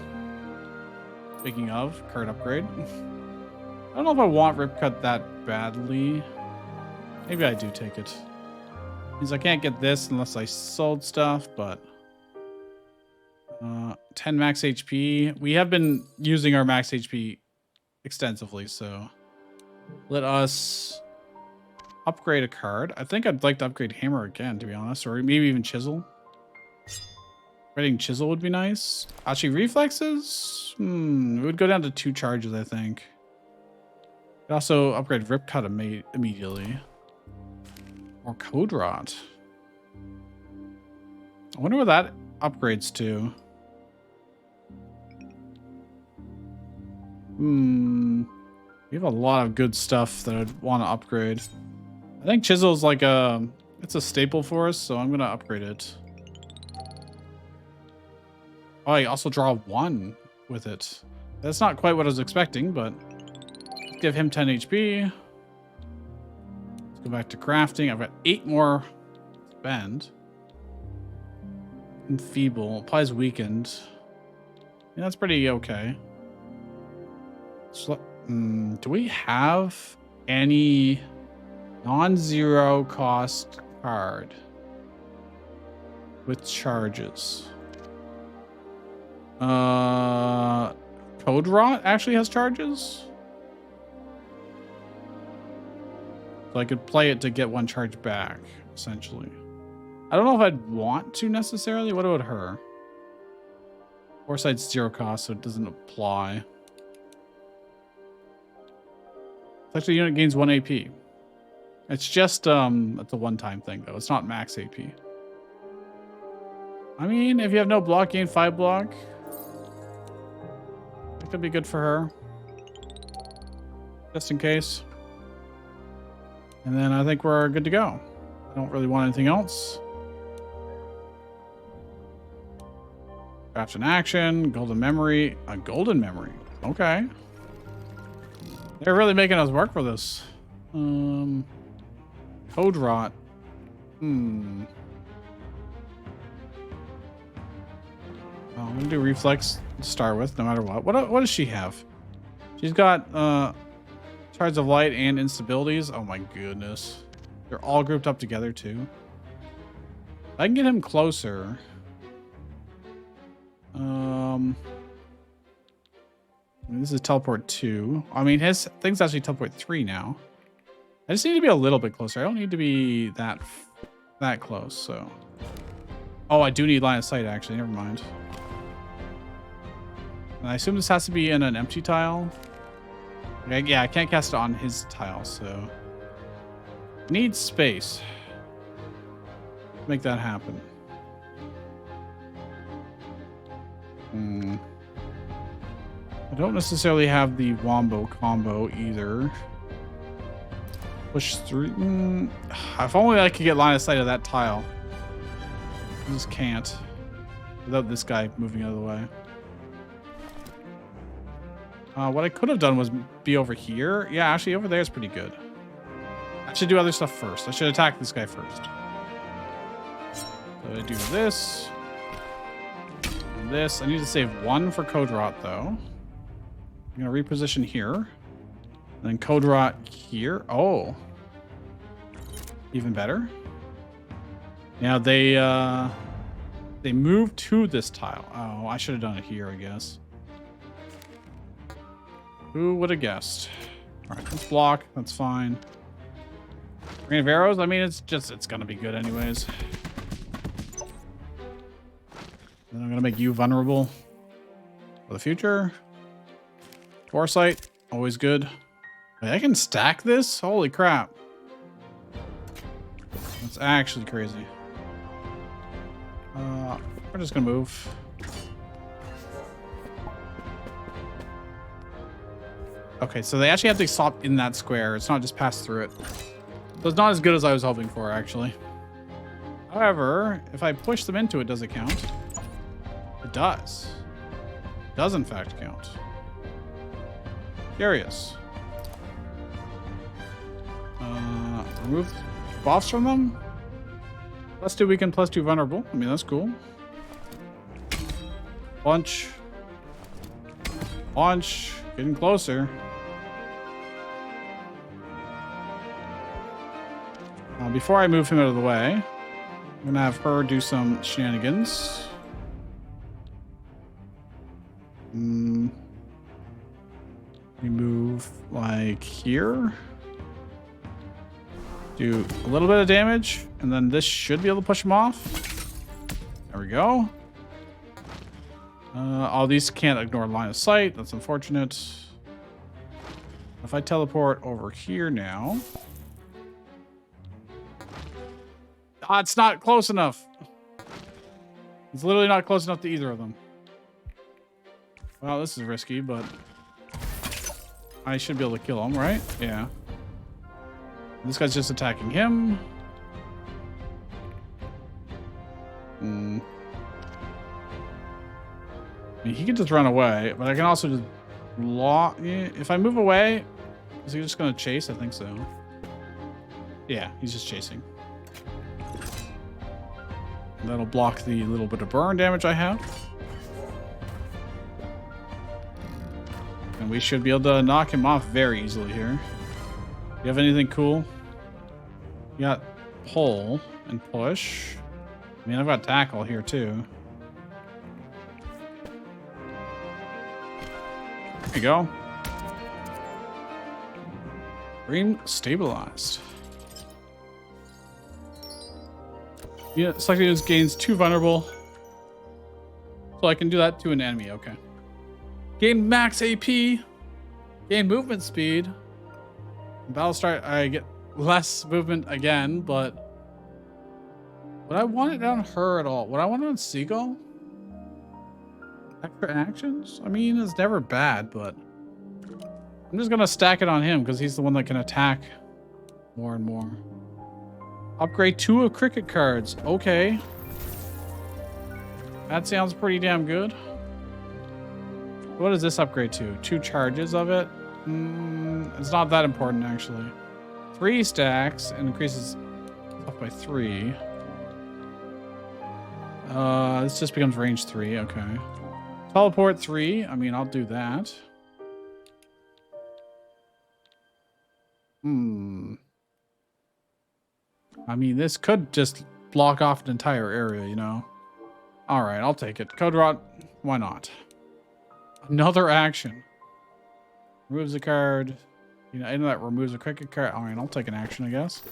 Speaking of, card upgrade. I don't know if I want Ripcut that badly. Maybe I do take it. Means I can't get this unless I sold stuff, but... 10 max HP. We have been using our max HP extensively, so... Let us... upgrade a card. I think I'd like to upgrade Hammer again, to be honest. Or maybe even Chisel. Upgrading Chisel would be nice. Actually, Reflexes? It would go down to 2 charges, I think. Could also upgrade Ripcut immediately. Or Code Rot. I wonder what that upgrades to. We have a lot of good stuff that I'd want to upgrade. I think Chisel's like it's a staple for us, so I'm going to upgrade it. Oh, I also draw 1 with it. That's not quite what I was expecting, but give him 10 HP. Let's go back to crafting. I've got 8 more spend. Enfeeble. Applies weakened. Yeah, that's pretty okay. So, do we have any non-zero cost card with charges? Code Rot actually has charges? So I could play it to get 1 charge back, essentially. I don't know if I'd want to necessarily. What about her? Foresight's 0 cost, so it doesn't apply. Selected unit gains 1 AP. It's just, it's a one-time thing, though. It's not max AP. I mean, if you have no block, gain 5 block. That could be good for her. Just in case. And then I think we're good to go. I don't really want anything else. Craft an action. Golden memory. A golden memory. Okay. They're really making us work for this. Code Rot. I'm gonna do Reflex to start with, no matter what. What does she have? She's got Shards of Light and Instabilities. Oh my goodness. They're all grouped up together too. I can get him closer. This is teleport 2. I mean, his thing's actually teleport 3 now. I just need to be a little bit closer. I don't need to be that close, so. Oh, I do need line of sight, actually. Never mind. And I assume this has to be in an empty tile. Okay, yeah, I can't cast it on his tile, so. Need space. Make that happen. I don't necessarily have the wombo combo either. Push through. If only I could get line of sight of that tile. I just can't. Without this guy moving out of the way. What I could have done was be over here. Yeah, actually over there is pretty good. I should do other stuff first. I should attack this guy first. So I do this. And this. I need to save one for Code Rot though. I'm going to reposition here. And then Code Rot here. Oh. Even better. Now they moved to this tile. Oh, I should have done it here, I guess. Who would have guessed? All right, let's block. That's fine. Rain of arrows. I mean, it's gonna be good anyways. Then I'm gonna make you vulnerable for the future. Foresight, always good. Wait, I can stack this? Holy crap. That's actually crazy. We're just gonna move. Okay, so they actually have to stop in that square. It's not just pass through it. So it's not as good as I was hoping for, actually. However, if I push them into it, does it count? It does. It does, in fact, count. Curious. Remove buffs from them? +2 weaken, +2 vulnerable. I mean, that's cool. Launch. Launch. Getting closer. Before I move him out of the way, I'm going to have her do some shenanigans. We move like here. Do a little bit of damage, and then this should be able to push him off. There we go. All these can't ignore line of sight. That's unfortunate. If I teleport over here now. Ah, it's not close enough. It's literally not close enough to either of them. Well, this is risky, but I should be able to kill him, right? Yeah. This guy's just attacking him. I mean, he can just run away, but I can also just if I move away, is he just going to chase? I think so. Yeah, he's just chasing. That'll block the little bit of burn damage I have. And we should be able to knock him off very easily here. You have anything cool? You got pull and push. I mean, I've got tackle here too. There you go. Green stabilized. Yeah, selecting this gains 2 vulnerable. So I can do that to an enemy, okay. Gain max AP. Gain movement speed. In battle start, I get less movement again, but would I want it on her at all? Would I want it on Seagull? Extra actions? I mean, it's never bad, but I'm just gonna stack it on him because he's the one that can attack more and more. Upgrade 2 of cricket cards. Okay. That sounds pretty damn good. What does this upgrade to? 2 charges of it? It's not that important, actually. 3 stacks and increases up by 3. This just becomes range 3. Okay. Teleport 3. I mean, I'll do that. I mean, this could just block off an entire area, you know? All right, I'll take it. Code Rot, why not? Another action. Removes a card. You know, I know that removes a cricket card. All right, I'll take an action, I guess.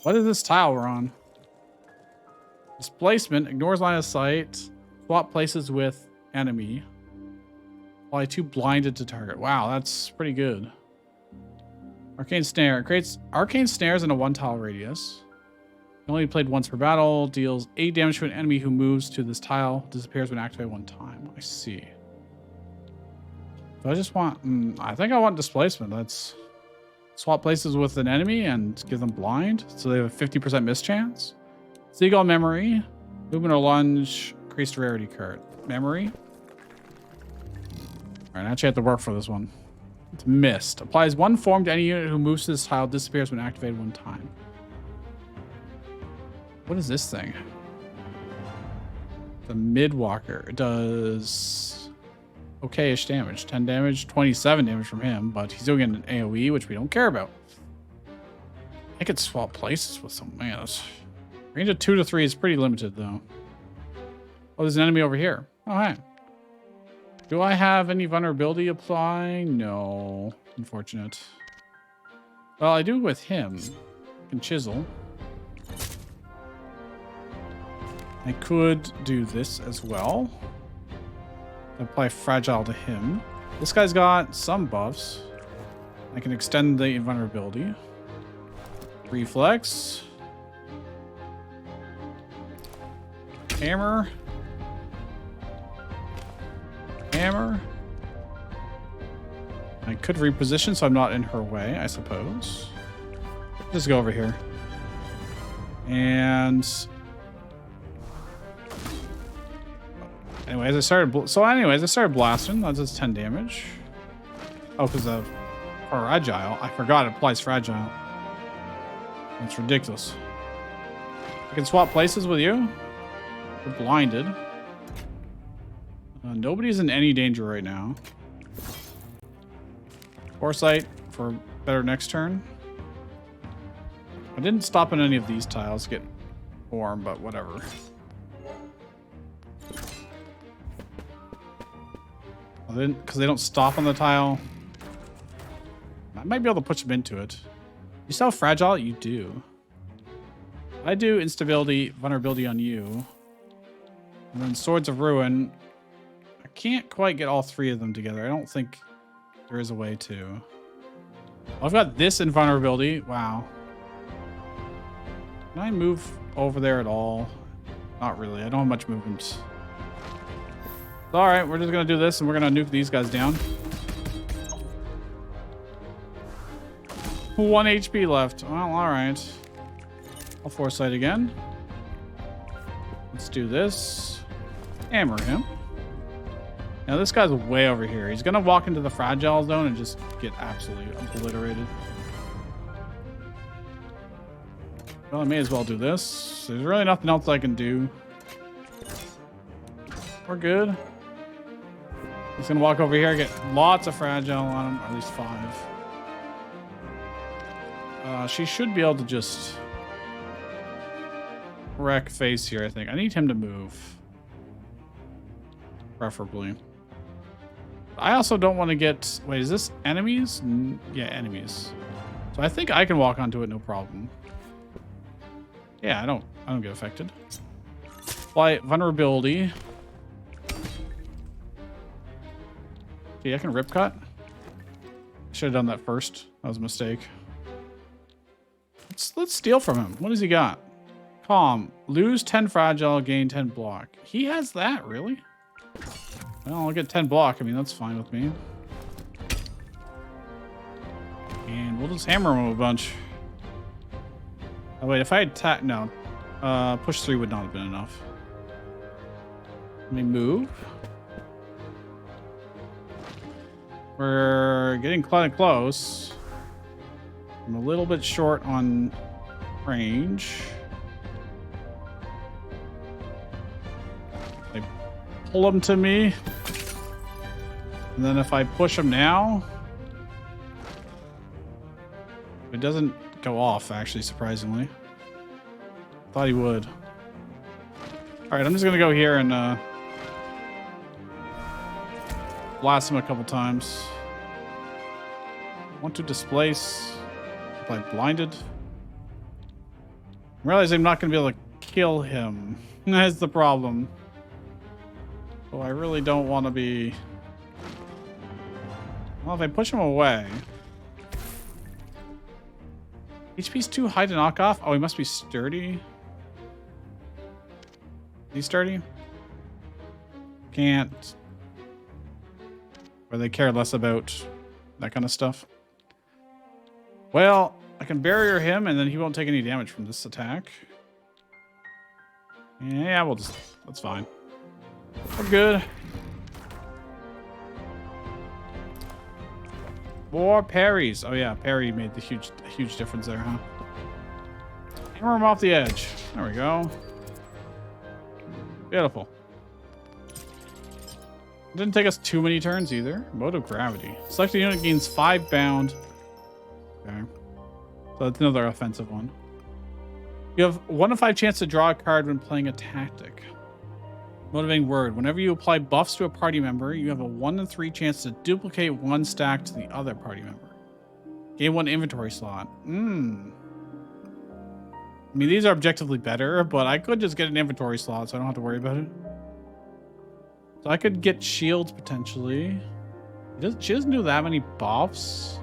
What is this tile we're on? Displacement, ignores line of sight. Swap places with enemy. Apply 2 blinded to target. Wow, that's pretty good. Arcane Snare. Creates arcane snares in a 1 tile radius. Only played once per battle. Deals 8 damage to an enemy who moves to this tile. Disappears when activated 1 time. I see. Do I just want... I think I want displacement. Let's swap places with an enemy and give them blind. So they have a 50% miss chance. Seagull memory. Movement or lunge. Increased rarity card. Memory. Alright, I actually have to work for this one. It's missed. Applies one form to any unit who moves to this tile. Disappears when activated one time. What is this thing? The Midwalker. It does okay-ish damage. 10 damage, 27 damage from him, but he's doing an AoE, which we don't care about. I could swap places with some manas. Range of 2 to 3 is pretty limited, though. Oh, there's an enemy over here. Oh, hey. Do I have any vulnerability applying? No. Unfortunate. Well, I do with him. I can chisel. I could do this as well. Apply fragile to him. This guy's got some buffs. I can extend the invulnerability. Reflex. Hammer. Hammer. I could reposition so I'm not in her way, I suppose. Just go over here. And... Anyways, I started blasting. That does 10 damage. Oh, because of fragile. I forgot it applies fragile. That's ridiculous. I can swap places with you. We're blinded. Nobody's in any danger right now. Foresight for better next turn. I didn't stop on any of these tiles to get warm, but whatever. Because they don't stop on the tile. I might be able to push them into it. You still have fragile? You do. I do instability, vulnerability on you. And then Swords of Ruin. I can't quite get all three of them together. I don't think there is a way to. I've got this invulnerability. Wow. Can I move over there at all? Not really. I don't have much movement. All right, we're just gonna do this and we're gonna nuke these guys down. 1 HP left. Well, all right. I'll foresight again. Let's do this. Hammer him. Now this guy's way over here. He's gonna walk into the fragile zone and just get absolutely obliterated. Well, I may as well do this. There's really nothing else I can do. We're good. He's gonna walk over here, get lots of fragile on him, or at least 5. She should be able to just wreck face here, I think. I need him to move. Preferably. I also don't want to get... Wait, is this enemies? Yeah, enemies. So I think I can walk onto it, no problem. Yeah, I don't get affected. Apply vulnerability. Okay, I can rip cut. I should have done that first. That was a mistake. Let's steal from him. What has he got? Calm. Lose 10 fragile, gain 10 block. He has that, really? Well, I'll get 10 block. I mean, that's fine with me. And we'll just hammer him a bunch. Oh, wait, if I attack... No. Push 3 would not have been enough. Let me move. We're getting kind of close. I'm a little bit short on range. I pull him to me. And then if I push him now... It doesn't go off, actually, surprisingly. Thought he would. Alright, I'm just gonna go here and blast him a couple times. Want to displace. Apply blinded. I realize I'm not gonna be able to kill him. That's the problem. So I really don't want to be... Well, if I push him away... HP's too high to knock off? Oh, he must be sturdy. Is he sturdy? Can't. where they care less about that kind of stuff. Well, I can barrier him, and then he won't take any damage from this attack. Yeah, we'll just... That's fine. We're good. More parries. Oh yeah, parry made the huge difference there, huh? Hammer him off the edge. There we go. Beautiful. Didn't take us too many turns either. Mode of gravity. Selected unit gains 5 bound. Okay. So that's another offensive one. You have 1 in 5 chance to draw a card when playing a tactic. Motivating word. Whenever you apply buffs to a party member, you have a 1 in 3 chance to duplicate 1 stack to the other party member. Gain 1 inventory slot. I mean, these are objectively better, but I could just get an inventory slot, so I don't have to worry about it. So I could get shields potentially. She doesn't do that many buffs.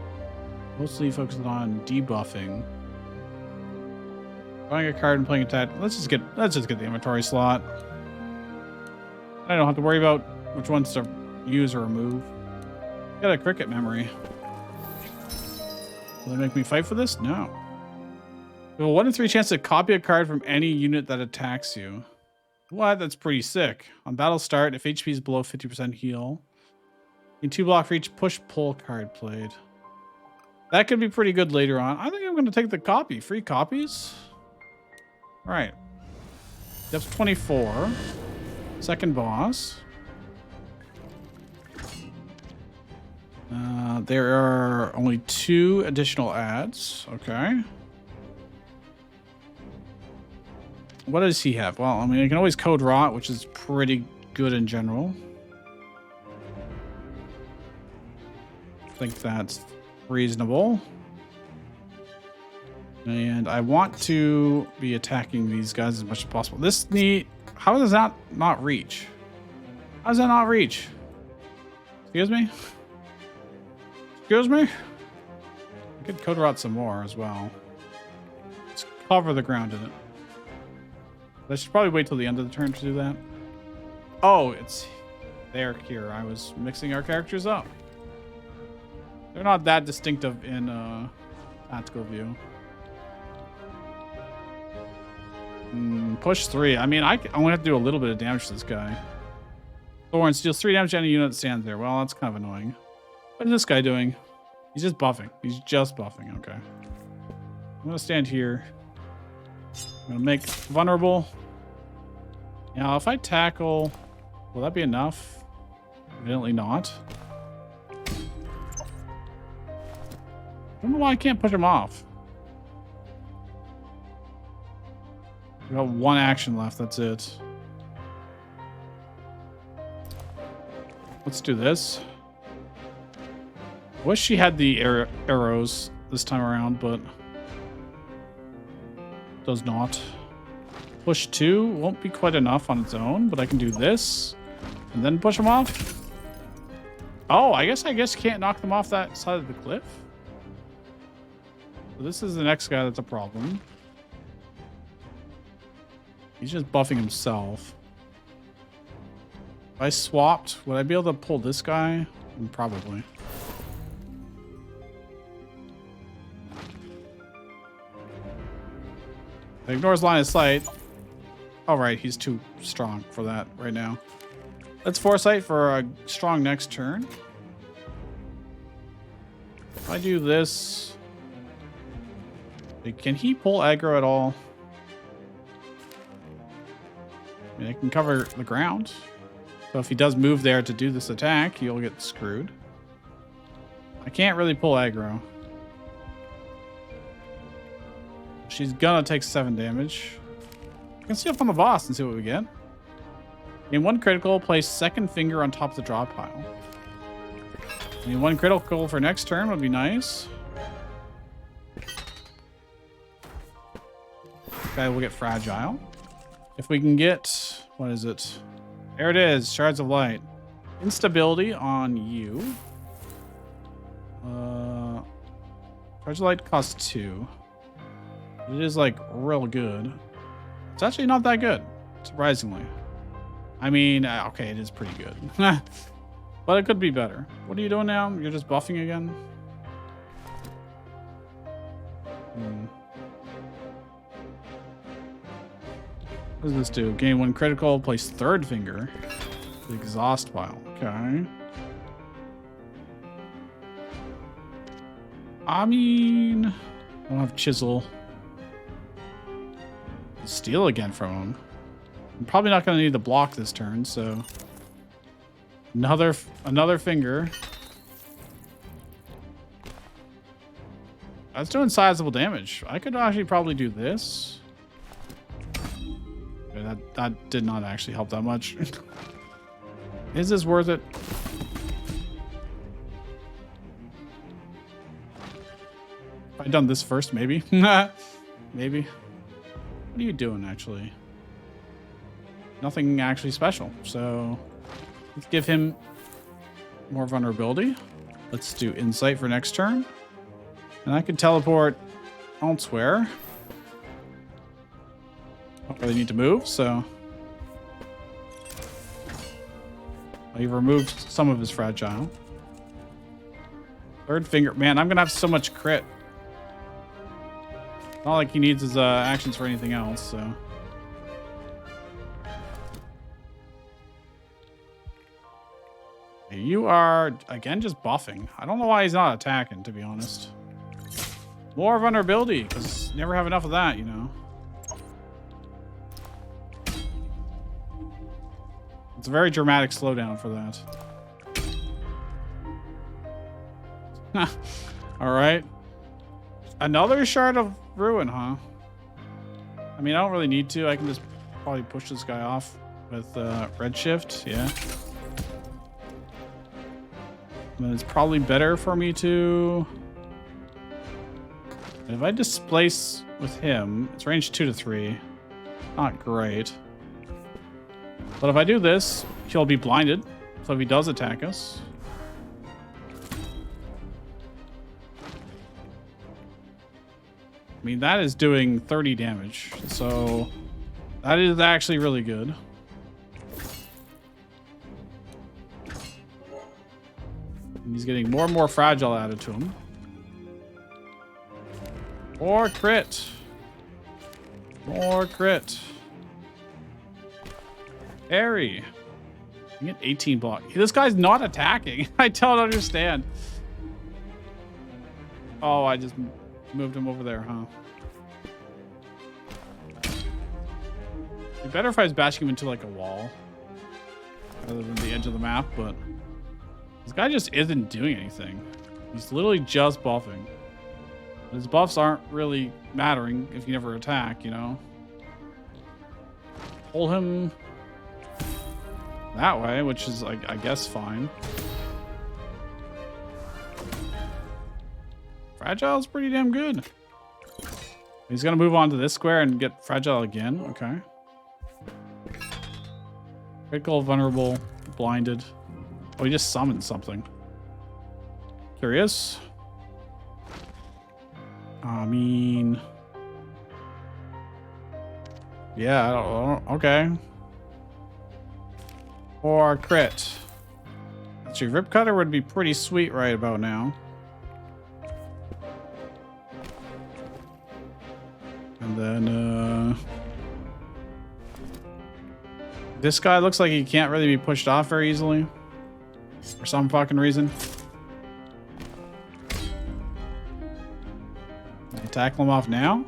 Mostly focused on debuffing. Drawing a card and playing attack. Let's just get the inventory slot. I don't have to worry about which ones to use or remove. Got a cricket memory. Will they make me fight for this? No. You have a 1 in 3 chance to copy a card from any unit that attacks you. What? That's pretty sick. On battle start, if HP is below 50% heal, you 2 block for each push-pull card played. That could be pretty good later on. I think I'm going to take the copy. Free copies? All right. Depth 24. Second boss. There are only 2 additional ads. Okay. What does he have? Well, I mean, you can always code rot, which is pretty good in general. I think that's reasonable. And I want to be attacking these guys as much as possible. This knee, how does that not reach? How does that not reach? Excuse me? Excuse me? I could code rot some more as well. Let's cover the ground in it. I should probably wait till the end of the turn to do that. Oh, it's there here. I was mixing our characters up. They're not that distinctive in tactical view. Push 3. I mean, I'm gonna have to do a little bit of damage to this guy. Thorn steals 3 damage to any unit that stands there. Well, that's kind of annoying. What is this guy doing? He's just buffing. He's just buffing. Okay. I'm gonna stand here. I'm gonna make vulnerable. Now, if I tackle, will that be enough? Evidently not. I don't know why I can't push him off. We got 1 action left. That's it. Let's do this. Wish she had the arrows this time around, but does not. Push 2 won't be quite enough on its own, but I can do this and then push them off. Oh, I guess can't knock them off that side of the cliff. So this is the next guy that's a problem. He's just buffing himself. If I swapped, would I be able to pull this guy? Probably. It ignores line of sight. All right, he's too strong for that right now. Let's foresight for a strong next turn. If I do this, can he pull aggro at all? I mean, I can cover the ground. So if he does move there to do this attack, he'll get screwed. I can't really pull aggro. She's gonna take 7 damage. I can see up on the boss and see what we get. In 1 critical, place second finger on top of the draw pile. I mean, 1 critical for next turn would be nice. Guy will get fragile. If we can get, what is it? There it is, shards of light. Instability on you. Shards of light costs 2. It is like real good. It's actually not that good, surprisingly. I mean, okay, it is pretty good. But it could be better. What are you doing now? You're just buffing again? What does this do? Gain 1 critical, place 3rd finger. The exhaust pile. Okay. I mean, I don't have chisel. Steal again from him. I'm probably not going to need to block this turn, so another finger. That's doing sizable damage. I could actually probably do this. Okay, that did not actually help that much. Is this worth it? If I'd done this first, maybe. Maybe. What are you doing, actually? Nothing actually special. So let's give him more vulnerability. Let's do insight for next turn. And I can teleport elsewhere. Don't really need to move, so he removed some of his fragile. 3rd finger. Man, I'm gonna have so much crit. Not like he needs his actions for anything else, so. You are, again, just buffing. I don't know why he's not attacking, to be honest. More vulnerability, because never have enough of that, you know. It's a very dramatic slowdown for that. All right. Another shard of ruin, huh? I mean, I don't really need to. I can just probably push this guy off with redshift. Yeah. And then it's probably better for me to... If I displace with him, it's range 2 to 3. Not great. But if I do this, he'll be blinded. So if he does attack us... I mean, that is doing 30 damage. So that is actually really good. And he's getting more and more fragile added to him. More crit. More crit. Harry. You get 18 block. This guy's not attacking. I don't understand. Oh, I just moved him over there, huh? It'd be better if I was bashing him into like a wall rather than the edge of the map, but this guy just isn't doing anything. He's literally just buffing. His buffs aren't really mattering if you never attack, you know? Pull him that way, which is, like, I guess, fine. Fragile's pretty damn good. He's gonna move on to this square and get fragile again. Okay. Critical, vulnerable, blinded. Oh, he just summoned something. Curious. I mean... Yeah, I don't... Okay. Or crit. Actually, Rip Cutter would be pretty sweet right about now. And then, this guy looks like he can't really be pushed off very easily. For some fucking reason. Can I tackle him off now?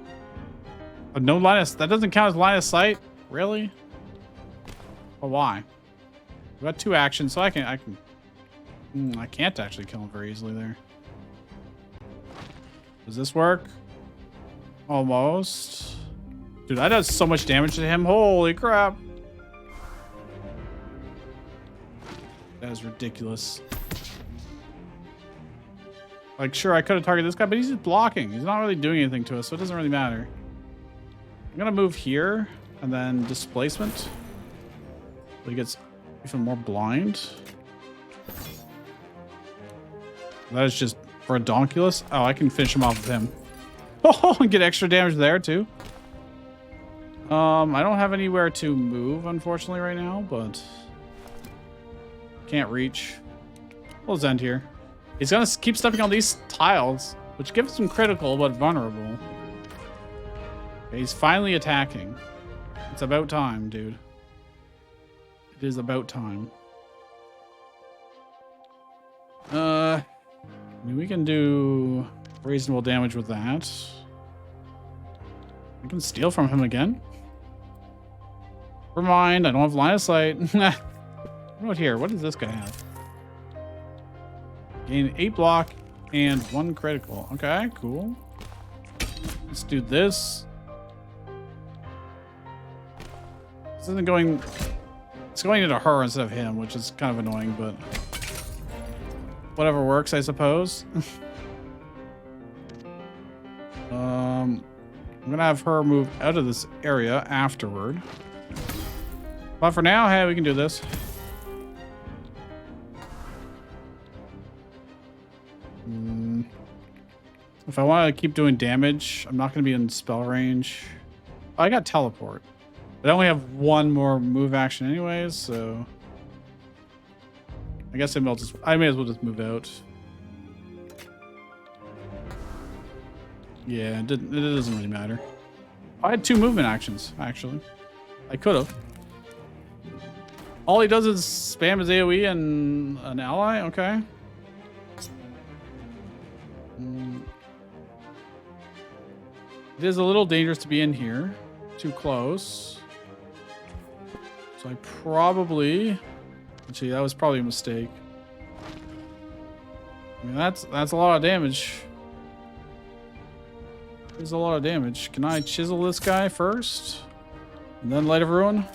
But no line of... That doesn't count as line of sight? Really? Well, why? We've got 2 actions, so I can't actually kill him very easily there. Does this work? Almost. Dude, that does so much damage to him. Holy crap. That is ridiculous. Like, sure, I could have targeted this guy, but he's just blocking. He's not really doing anything to us, so it doesn't really matter. I'm gonna move here, and then displacement. So he gets even more blind. That is just redonkulous. Oh, I can finish him off with him. Oh, and get extra damage there too. I don't have anywhere to move, unfortunately, right now, but can't reach. We'll end here. He's gonna keep stepping on these tiles, which gives him critical but vulnerable. Okay, he's finally attacking. It's about time, dude. It is about time. I mean, we can do reasonable damage with that. We can steal from him again. Never mind, I don't have line of sight. What here? What does this guy have? Gain 8 block and 1 critical. Okay, cool. Let's do this. This isn't going... It's going into her instead of him, which is kind of annoying, but... Whatever works, I suppose. I'm gonna have her move out of this area afterward. But for now, hey, we can do this. If I want to keep doing damage, I'm not going to be in spell range. Oh, I got teleport. But I only have 1 more move action anyways, so... I guess I may as well just move out. Yeah, it doesn't really matter. I had 2 movement actions, actually. I could have. All he does is spam his AoE and an ally? Okay. It is a little dangerous to be in here. Too close. So I probably... Actually, that was probably a mistake. I mean, that's a lot of damage. There's a lot of damage. Can I chisel this guy first? And then Light of Ruin?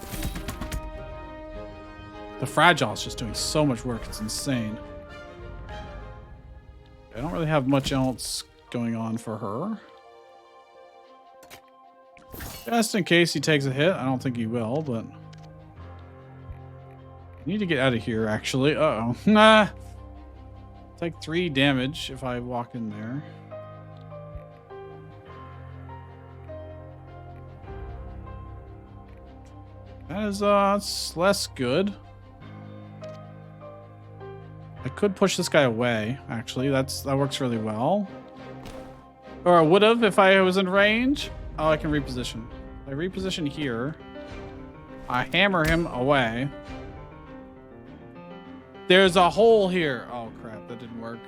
The Fragile is just doing so much work. It's insane. I don't really have much else going on for her. Just in case he takes a hit. I don't think he will, but... I need to get out of here, actually. Uh-oh. Nah. Take 3 damage if I walk in there. That is, it's less good. I could push this guy away, actually. That works really well. Or I would have if I was in range. Oh, I can reposition. I reposition here. I hammer him away. There's a hole here. Oh, crap. That didn't work.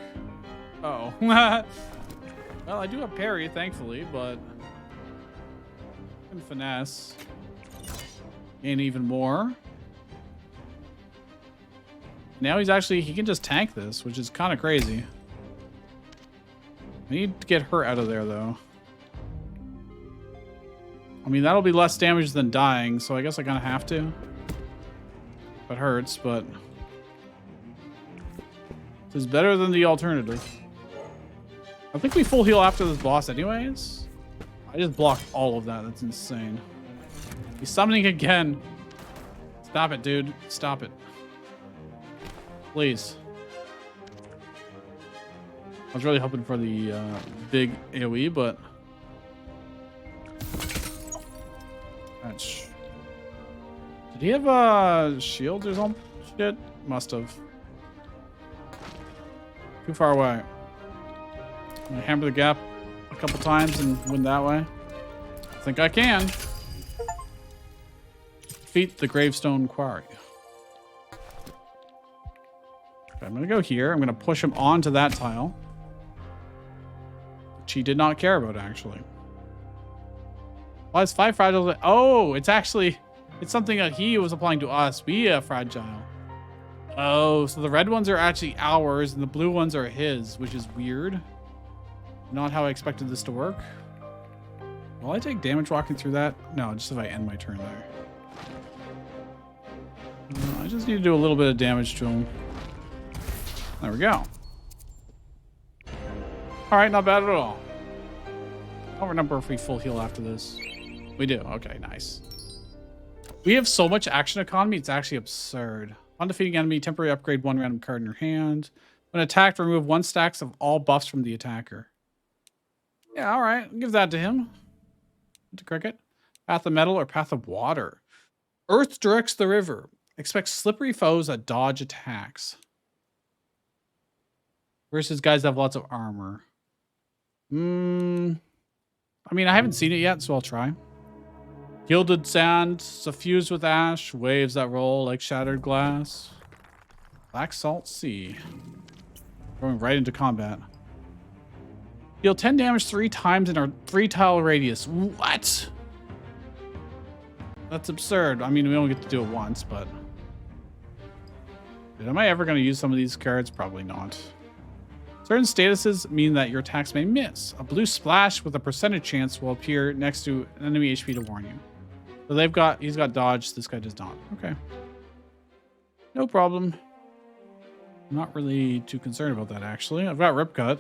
Uh-oh. Well, I do have parry, thankfully, but... I can finesse. Gain even more. Now he can just tank this, which is kind of crazy. I need to get her out of there, though. I mean, that'll be less damage than dying, so I guess I kind of have to. It hurts, but... This is better than the alternative. I think we full heal after this boss anyways. I just blocked all of that. That's insane. He's summoning again. Stop it, dude. Stop it. Please. I was really hoping for the big AoE, but... Did he have shields or some shit? Must have. Too far away. I'm gonna hammer the gap a couple times and win that way. I think I can. Defeat the Gravestone Quarry. Okay, I'm gonna go here. I'm gonna push him onto that tile. Which he did not care about, actually. Well, it's 5 fragile. Oh, it's something that he was applying to us. We are fragile. Oh, so the red ones are actually ours and the blue ones are his, which is weird. Not how I expected this to work. Will I take damage walking through that? No, just if I end my turn there. I just need to do a little bit of damage to him. There we go. All right, not bad at all. I don't remember if we full heal after this. We do. Okay, nice. We have so much action economy, it's actually absurd. On defeating enemy, temporary upgrade 1 random card in your hand. When attacked, remove 1 stack of all buffs from the attacker. Yeah, all right. I'll give that to him. To Cricket. Path of Metal or Path of Water. Earth directs the river. Expect slippery foes that dodge attacks. versus guys that have lots of armor. I mean, I haven't seen it yet, so I'll try. Gilded sand, suffused with ash, waves that roll like shattered glass. Black salt sea. Going right into combat. Deal 10 damage 3 times in our 3-tile radius. What? That's absurd. I mean, we don't get to do it once, but... Dude, am I ever going to use some of these cards? Probably not. Certain statuses mean that your attacks may miss. A blue splash with a percentage chance will appear next to an enemy HP to warn you. So he's got dodge. This guy does not. Okay. No problem. I'm not really too concerned about that, actually. I've got Rip Cut.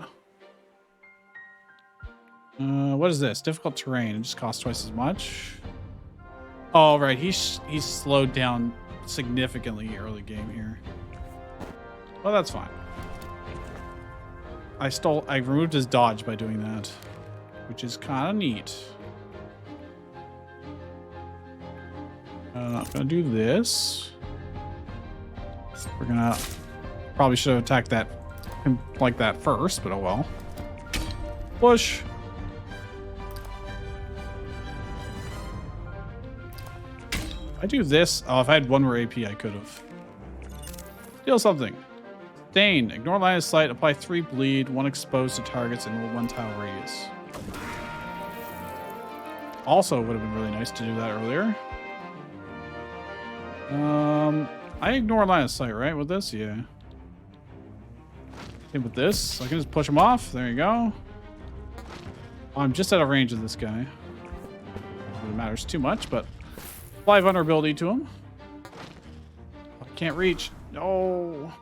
What is this? Difficult terrain. It just costs twice as much. Oh, right. He's slowed down significantly early game here. Well, that's fine. I removed his dodge by doing that, which is kind of neat. I'm gonna do this. We're gonna probably should have attacked that like that first, but oh well. Push. I do this. Oh, if I had one more AP, I could have. Steal something. Stain. Ignore line of sight. Apply 3 bleed. 1 exposed to targets in 1 tile radius. Also would have been really nice to do that earlier. I ignore line of sight, right? With this? Yeah. Okay, with this, I can just push him off. There you go. I'm just out of range of this guy. Not really matters too much, but apply vulnerability to him. I can't reach. No.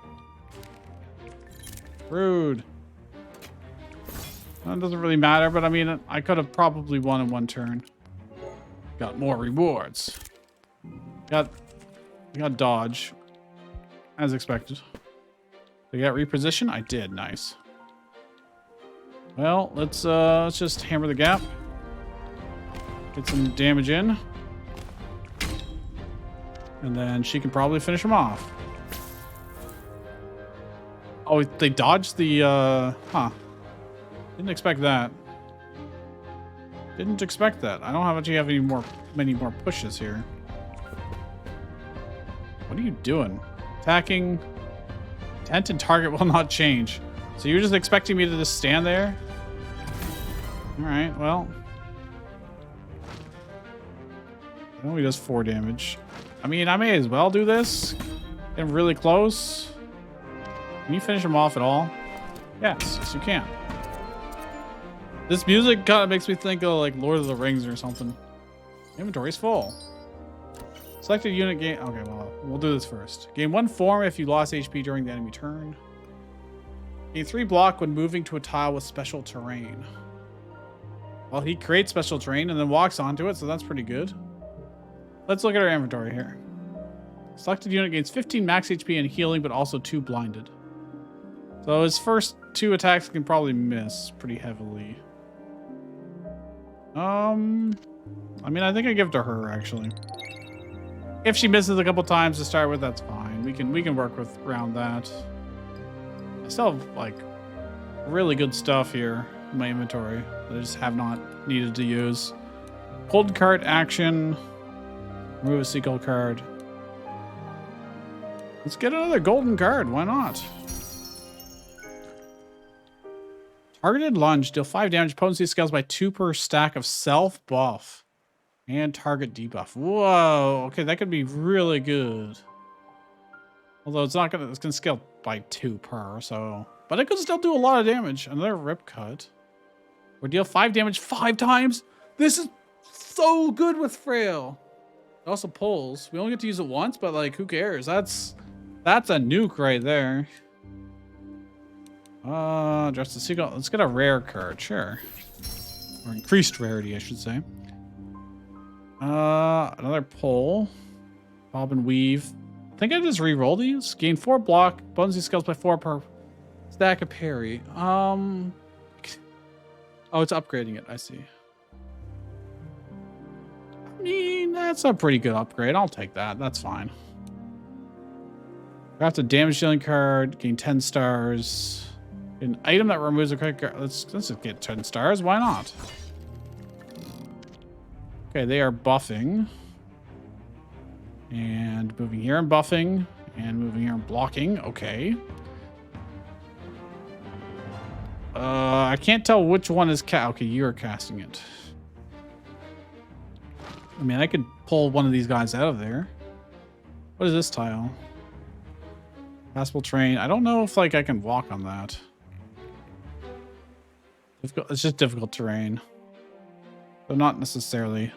Rude. That doesn't really matter, but I mean, I could have probably won in 1 turn. Got more rewards. Got dodge, as expected. Did I get reposition? I did. Nice. Well, let's just hammer the gap. Get some damage in. And then she can probably finish him off. Oh, they dodged the, huh. Didn't expect that. Didn't expect that. I don't actually have many more pushes here. What are you doing? Attacking. Intent and target will not change. So you're just expecting me to just stand there? Alright, well. It only does 4 damage. I mean, I may as well do this. Get him really close. Can you finish him off at all? Yes, you can. This music kind of makes me think of like Lord of the Rings or something. Inventory's full. Selected unit gain. Okay, well, we'll do this first. Gain 1 form if you lost HP during the enemy turn. Gain 3 block when moving to a tile with special terrain. Well, he creates special terrain and then walks onto it, so that's pretty good. Let's look at our inventory here. Selected unit gains 15 max HP and healing, but also 2 blinded. So his first 2 attacks can probably miss pretty heavily. I mean, I think I give it to her, actually. If she misses a couple times to start with, that's fine. We can work around that. I still have, like, really good stuff here in my inventory that I just have not needed to use. Pulled card action. Remove a Seagull card. Let's get another golden card. Why not? Targeted lunge. Deal 5 damage. Potency scales by 2 per stack of self buff. And target debuff. Whoa. Okay, that could be really good. Although it's gonna scale by 2 per, so. But it could still do a lot of damage. Another rip cut. Or deal 5 damage 5 times. This is so good with Frail. It also pulls. We only get to use it once, but like, who cares? That's a nuke right there. Dress the Seagull. Let's get a rare card, sure. Or increased rarity, I should say. Another pull. Bob and weave. I think I just re-roll these. Gain 4 block. Bonus skills by 4 per stack of parry. Oh, it's upgrading it. I see. I mean, that's a pretty good upgrade. I'll take that. That's fine. Craft a damage dealing card. Gain 10 stars. An item that removes a credit card. Let's just get 10 stars. Why not? Okay, they are buffing. And moving here and buffing. And moving here and blocking. Okay. I can't tell which one is okay, you're casting it. I mean, I could pull one of these guys out of there. What is this tile? Passable terrain. I don't know if like I can walk on that. It's just difficult terrain. But not necessarily.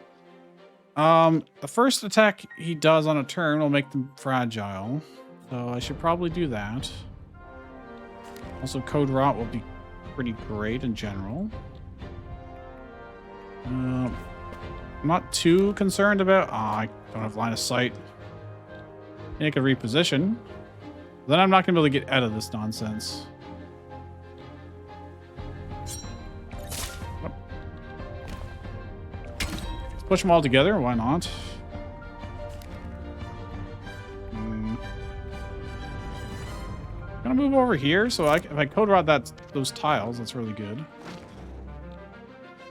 The first attack he does on a turn will make them fragile. So I should probably do that. Also, Code Rot will be pretty great in general. I'm not too concerned about... I don't have line of sight. I can reposition. Then I'm not going to be able to get out of this nonsense. Let's push them all together. Why not? I'm going to move over here. So if I code rod those tiles, that's really good.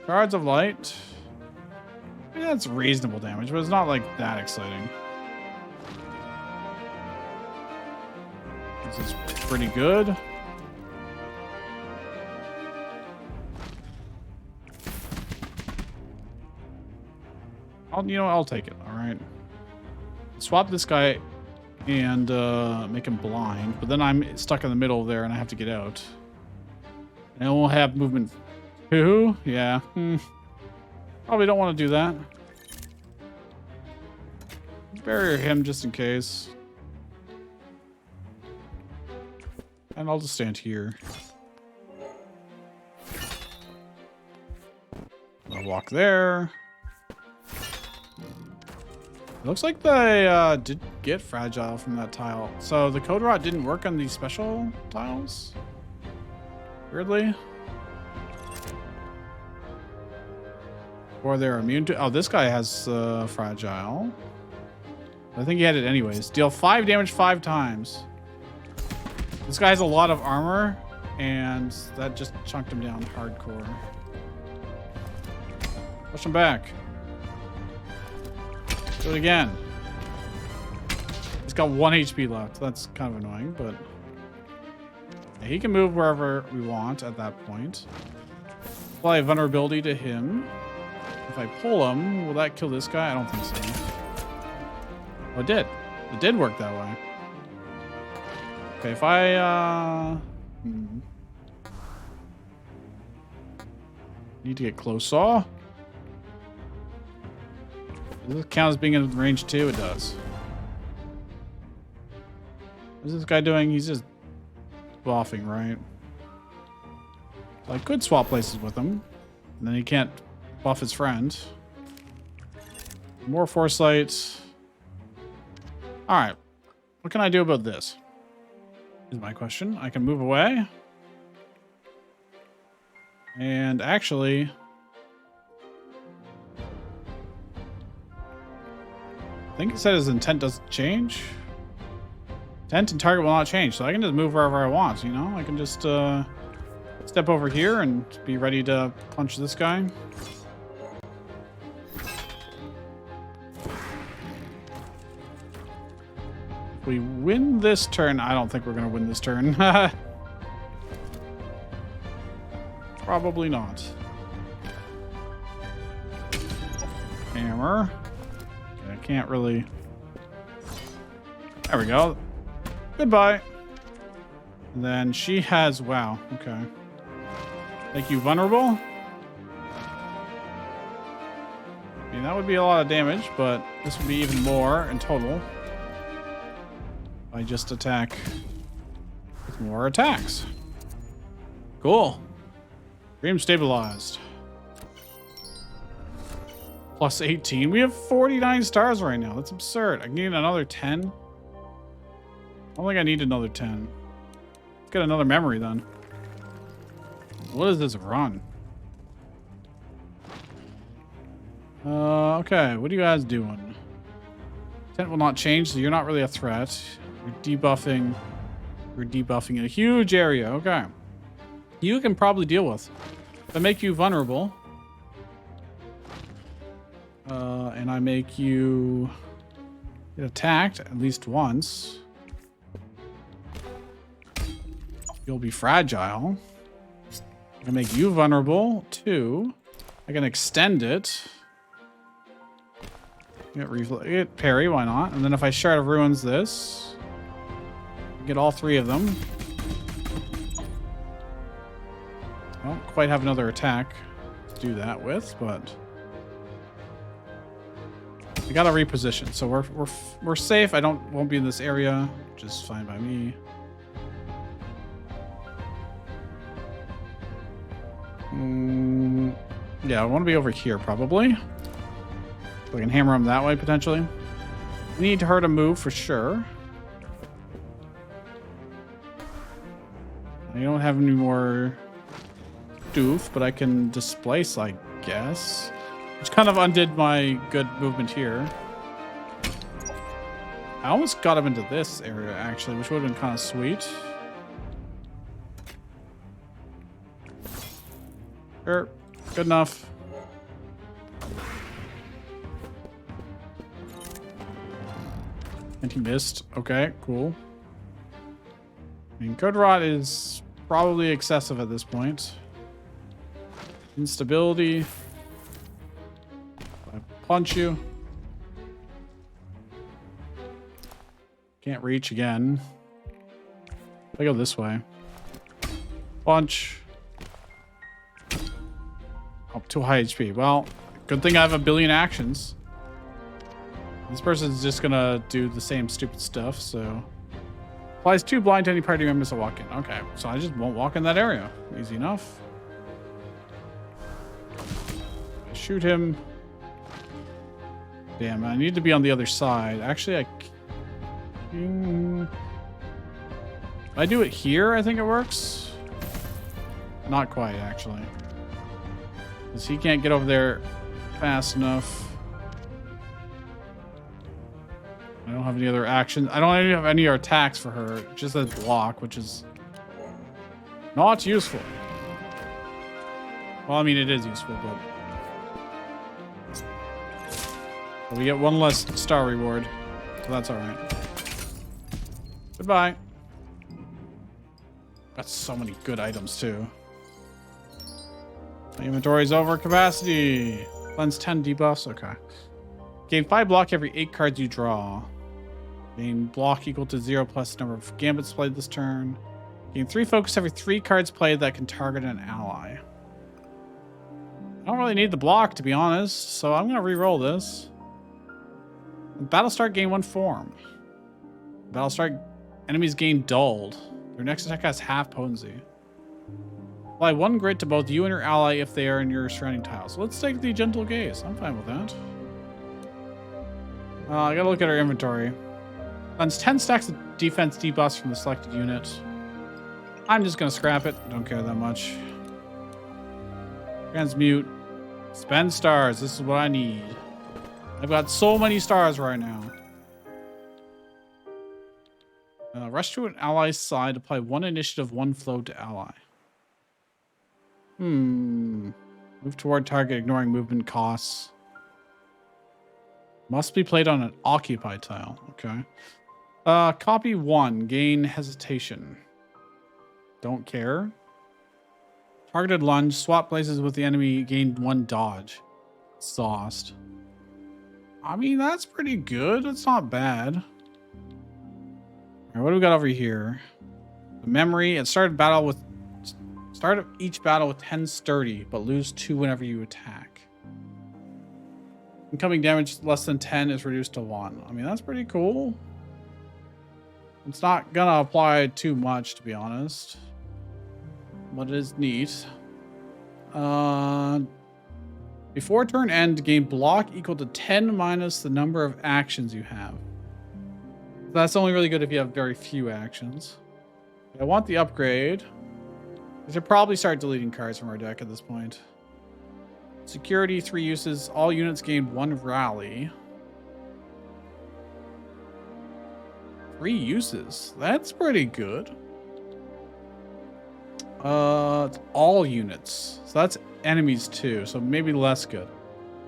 Cards of Light. I mean, that's reasonable damage, but it's not like that exciting. This is pretty good. I'll take it. All right. Swap this guy and make him blind, but then I'm stuck in the middle there and I have to get out. And we'll have movement 2. Yeah. Probably don't want to do that. Barrier him just in case. And I'll just stand here. I'll walk there. It looks like they did get fragile from that tile. So the code rot didn't work on these special tiles? Weirdly. Or they're immune to... Oh, this guy has fragile. I think he had it anyways. Deal 5 damage 5 times. This guy has a lot of armor, and that just chunked him down hardcore. Push him back. Do it again. He's got 1 HP left. That's kind of annoying, but... Yeah, he can move wherever we want at that point. Apply vulnerability to him. If I pull him, will that kill this guy? I don't think so. Oh, it did. It did work that way. Okay, if I, need to get close saw. Does this count as being in range 2? It does. What is this guy doing? He's just buffing, right? So I could swap places with him. And then he can't buff his friend. More foresight. Alright. What can I do about this? Is my question. I can move away. And actually... I think it said his intent doesn't change. Intent and target will not change, so I can just move wherever I want, you know? I can just step over here and be ready to punch this guy. If we win this turn, I don't think we're going to win this turn. Probably not. Hammer. Okay, I can't really... There we go. Goodbye. And then she has... Wow, okay. Make you vulnerable. I mean, that would be a lot of damage, but this would be even more in total. I just attack with more attacks. Cool. Dream stabilized. Plus 18. We have 49 stars right now. That's absurd. I need another 10. I don't think I need another 10. Let's get another memory then. What is this run? Okay. What are you guys doing? Tent will not change, so you're not really a threat. You're debuffing. You're debuffing in a huge area. Okay. You can probably deal with. If I make you vulnerable, and I make you get attacked at least once, you'll be fragile. I can make you vulnerable too. I can extend it. Get parry, why not? And then if I Shard of Ruins this, I get all three of them. I don't quite have another attack to do that with, but I gotta reposition, so we're safe. I won't be in this area, which is fine by me. Yeah, I want to be over here probably. So I can hammer him that way potentially. I need her to move for sure. I don't have any more doof, but I can displace, I guess. Which kind of undid my good movement here. I almost got him into this area actually, which would have been kind of sweet. Sure, good enough. And he missed. Okay, cool. I mean, Code Rot is probably excessive at this point. Instability. I punch you. Can't reach again. I go this way. Punch. Oh, too high HP. Well, good thing I have a billion actions. This person's just gonna do the same stupid stuff, so. Applies 2 blind to any party members that walk in. Okay, so I just won't walk in that area. Easy enough. Shoot him. Damn, I need to be on the other side. Actually, if I do it here, I think it works. Not quite, actually. Because he can't get over there fast enough. I don't have any other actions. I don't even have any other attacks for her. Just a block, which is not useful. Well, I mean, it is useful, but we get one less star reward, so that's all right. Goodbye. Got so many good items too. My inventory's over capacity. Cleanse 10 debuffs. Okay. Gain 5 block every 8 cards you draw. Gain block equal to 0 plus number of gambits played this turn. Gain 3 focus every 3 cards played that can target an ally. I don't really need the block, to be honest, so I'm going to re-roll this. Battlestar gain 1 form. Battlestar enemies gain dulled. Their next attack has half potency. Apply 1 grit to both you and your ally if they are in your surrounding tiles. Let's take the Gentle Gaze. I'm fine with that. I gotta look at our inventory. Runs 10 stacks of defense debuffs from the selected unit. I'm just gonna scrap it. Don't care that much. Transmute. Spend stars. This is what I need. I've got so many stars right now. Rush to an ally's side. Apply 1 initiative, 1 flow to ally. Move toward target, ignoring movement costs. Must be played on an occupied tile. Okay. Copy 1. Gain hesitation. Don't care. Targeted lunge. Swap places with the enemy. Gain 1 dodge. Sauced. I mean, that's pretty good. It's not bad. All right, what do we got over here? The memory. It started battle with... Start each battle with 10 sturdy, but lose 2 whenever you attack. Incoming damage less than 10 is reduced to 1. I mean, that's pretty cool. It's not gonna apply too much, to be honest. But it is neat. Before turn end, gain block equal to 10 minus the number of actions you have. That's only really good if you have very few actions. I want the upgrade. We should probably start deleting cards from our deck at this point. Security, 3 uses. All units gain 1 rally. 3 uses. That's pretty good. It's all units. So that's enemies too. So maybe less good.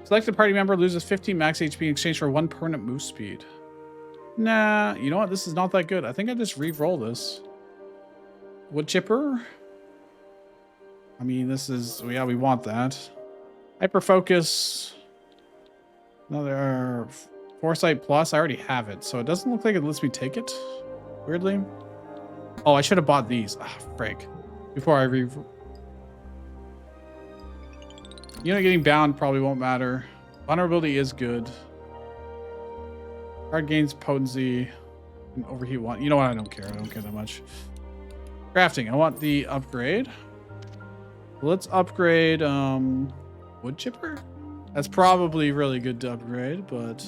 Selected party member loses 15 max HP in exchange for 1 permanent move speed. Nah, you know what? This is not that good. I think I just re-roll this. Wood chipper. I mean, this is, yeah, we want that. Hyper focus. Another foresight plus. I already have it, so it doesn't look like it lets me take it. Weirdly. Oh, I should have bought these. Ah, frick. Before I re. Unit getting bound probably won't matter. Vulnerability is good. Card gains potency. And overheat one. You know what? I don't care. I don't care that much. Crafting. I want the upgrade. Let's upgrade wood chipper. That's probably really good to upgrade, but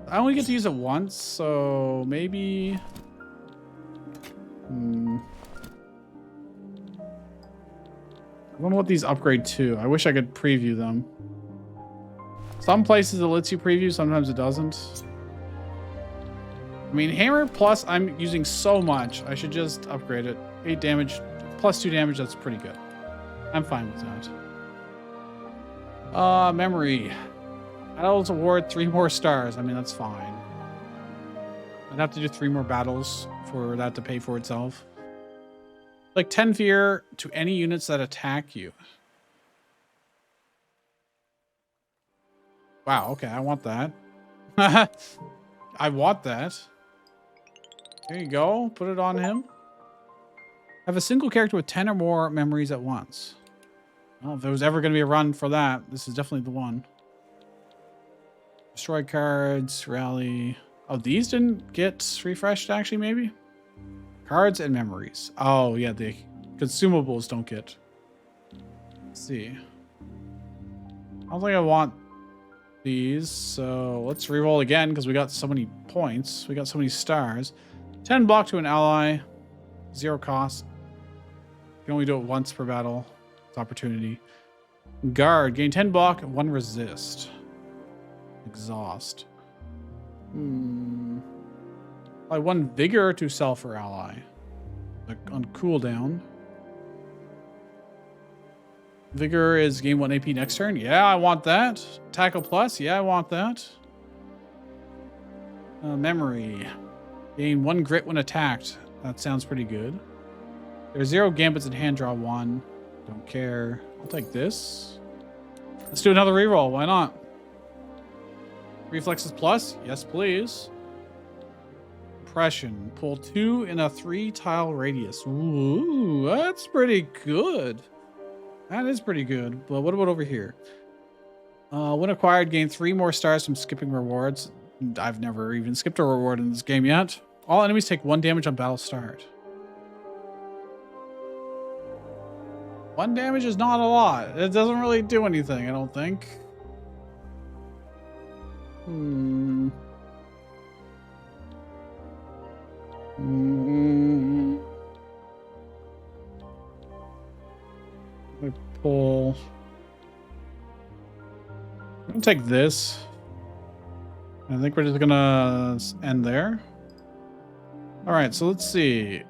I only get to use it once, so maybe. I wonder what these upgrade to. I wish I could preview them. Some places it lets you preview, sometimes it doesn't. I mean, hammer plus I'm using so much. I should just upgrade it. 8 damage, plus 2 damage, that's pretty good. I'm fine with that. Memory. Battles award 3 more stars. I mean, that's fine. I'd have to do 3 more battles for that to pay for itself. Like 10 fear to any units that attack you. Wow, okay, I want that. I want that. There you go. Put it on him. Have a single character with 10 or more memories at once. Well, if there was ever going to be a run for that, this is definitely the one. Destroy cards, rally. Oh, these didn't get refreshed, actually, maybe? Cards and memories. Oh, yeah, the consumables don't get. Let's see. I don't think I want these, so let's reroll again because we got so many points. We got so many stars. 10 block to an ally. 0 cost. You can only do it once per battle. It's opportunity. Guard. Gain 10 block, 1 resist. Exhaust. Apply 1 vigor to self or ally. Like on cooldown. Vigor is gain 1 AP next turn. Yeah, I want that. Tackle plus. Yeah, I want that. Memory. Gain 1 grit when attacked. That sounds pretty good. There's 0 gambits in hand, draw 1. Don't care. I'll take this. Let's do another reroll. Why not? Reflexes plus? Yes, please. Impression. Pull 2 in a 3-tile radius. Ooh, that's pretty good. That is pretty good. But what about over here? When acquired, gain 3 more stars from skipping rewards. I've never even skipped a reward in this game yet. All enemies take 1 damage on battle start. 1 damage is not a lot. It doesn't really do anything, I don't think. I pull. I'm gonna take this. I think we're just gonna end there. All right, so let's see.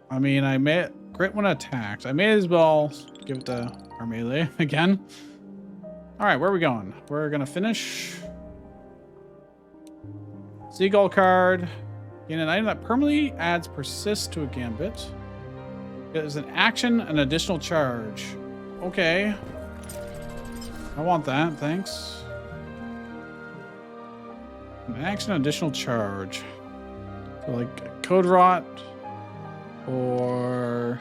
I mean, I may grit when attacked. I may as well give it to our melee again. All right, where are we going? We're gonna finish. Seagull card. Gain an item that permanently adds persist to a gambit. It is an action, an additional charge. Okay. I want that, thanks. An action, additional charge. So like Code Rot or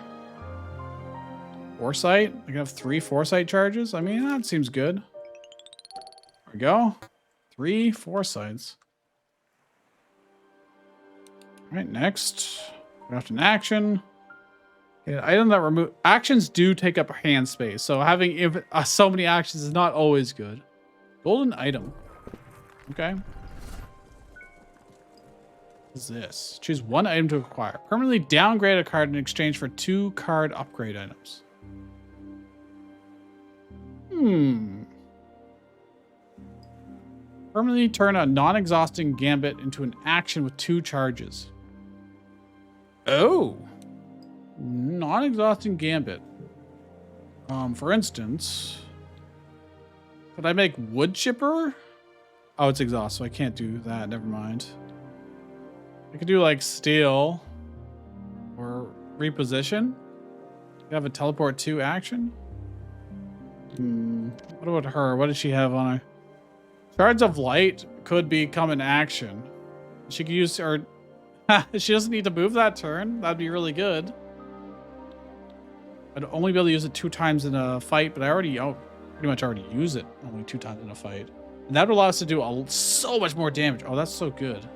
Foresight. I can have 3 Foresight charges. I mean, that seems good. There we go. 3 Foresights. All right, next. We have an action. An item that remove actions do take up hand space, so having so many actions is not always good. Golden item. Okay. What is this? Choose 1 item to acquire. Permanently downgrade a card in exchange for 2 card upgrade items. Permanently turn a non-exhausting gambit into an action with 2 charges. Oh. Non-exhausting gambit. For instance, could I make wood chipper? Oh, it's exhaust, so I can't do that. Never mind. I could do like steel or reposition. You have a teleport 2 action. What about her? What does she have on her? Shards of light could become an action. She could use her. She doesn't need to move that turn. That'd be really good. I'd only be able to use it 2 times in a fight, but I already pretty much already use it only 2 times in a fight. And that would allow us to do so much more damage. Oh, that's so good.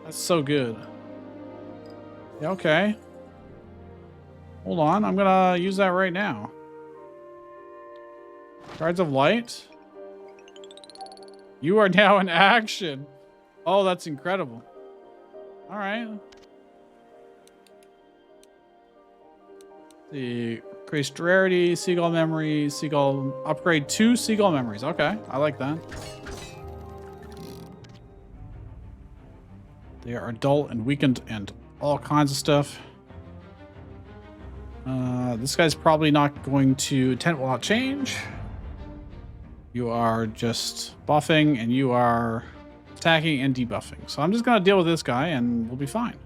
That's so good. Yeah, okay. Hold on. I'm going to use that right now. Cards of Light. You are now in action. Oh, that's incredible. All right. The increased rarity, Seagull memory, Seagull upgrade 2 Seagull memories. Okay, I like that. They are adult and weakened and all kinds of stuff. This guy's probably not going to intent will not change. You are just buffing and you are attacking and debuffing. So I'm just going to deal with this guy and we'll be fine.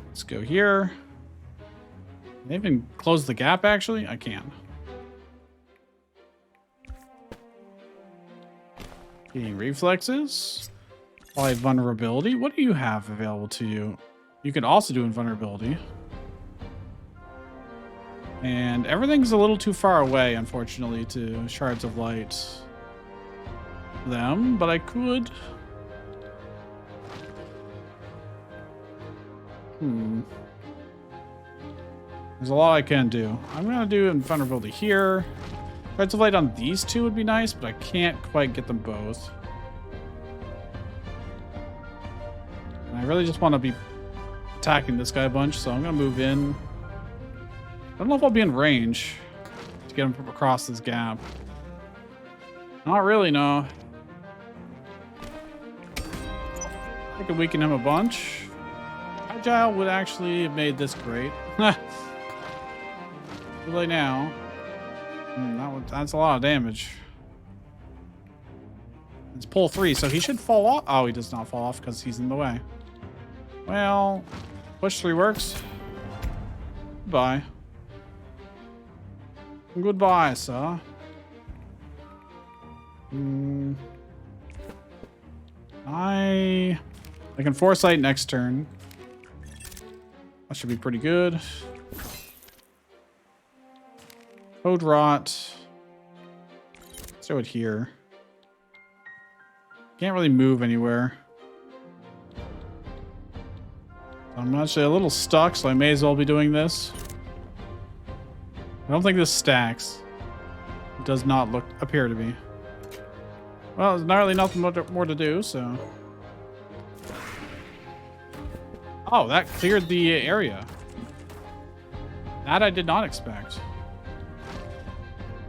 Let's go here. Can I even close the gap, actually? I can. Gaining reflexes. Apply vulnerability. What do you have available to you? You can also do invulnerability. And everything's a little too far away, unfortunately, to Shards of Light them, but I could. There's a lot I can do. I'm going to do invulnerability here. Shards of Light on these 2 would be nice, but I can't quite get them both. And I really just want to be attacking this guy a bunch, so I'm going to move in. I don't know if I'll be in range to get him across this gap. Not really, no. I could weaken him a bunch. Agile would actually have made this great. Too late now. That's a lot of damage. It's pull 3, so he should fall off. Oh, he does not fall off because he's in the way. Well, push 3 works. Goodbye. Goodbye, sir. I can foresight next turn. That should be pretty good. Code Rot. Let's do it here. Can't really move anywhere. I'm actually a little stuck, so I may as well be doing this. I don't think this stacks. It does not appear to be. Well, there's not really nothing more to do, so. Oh, that cleared the area. That I did not expect.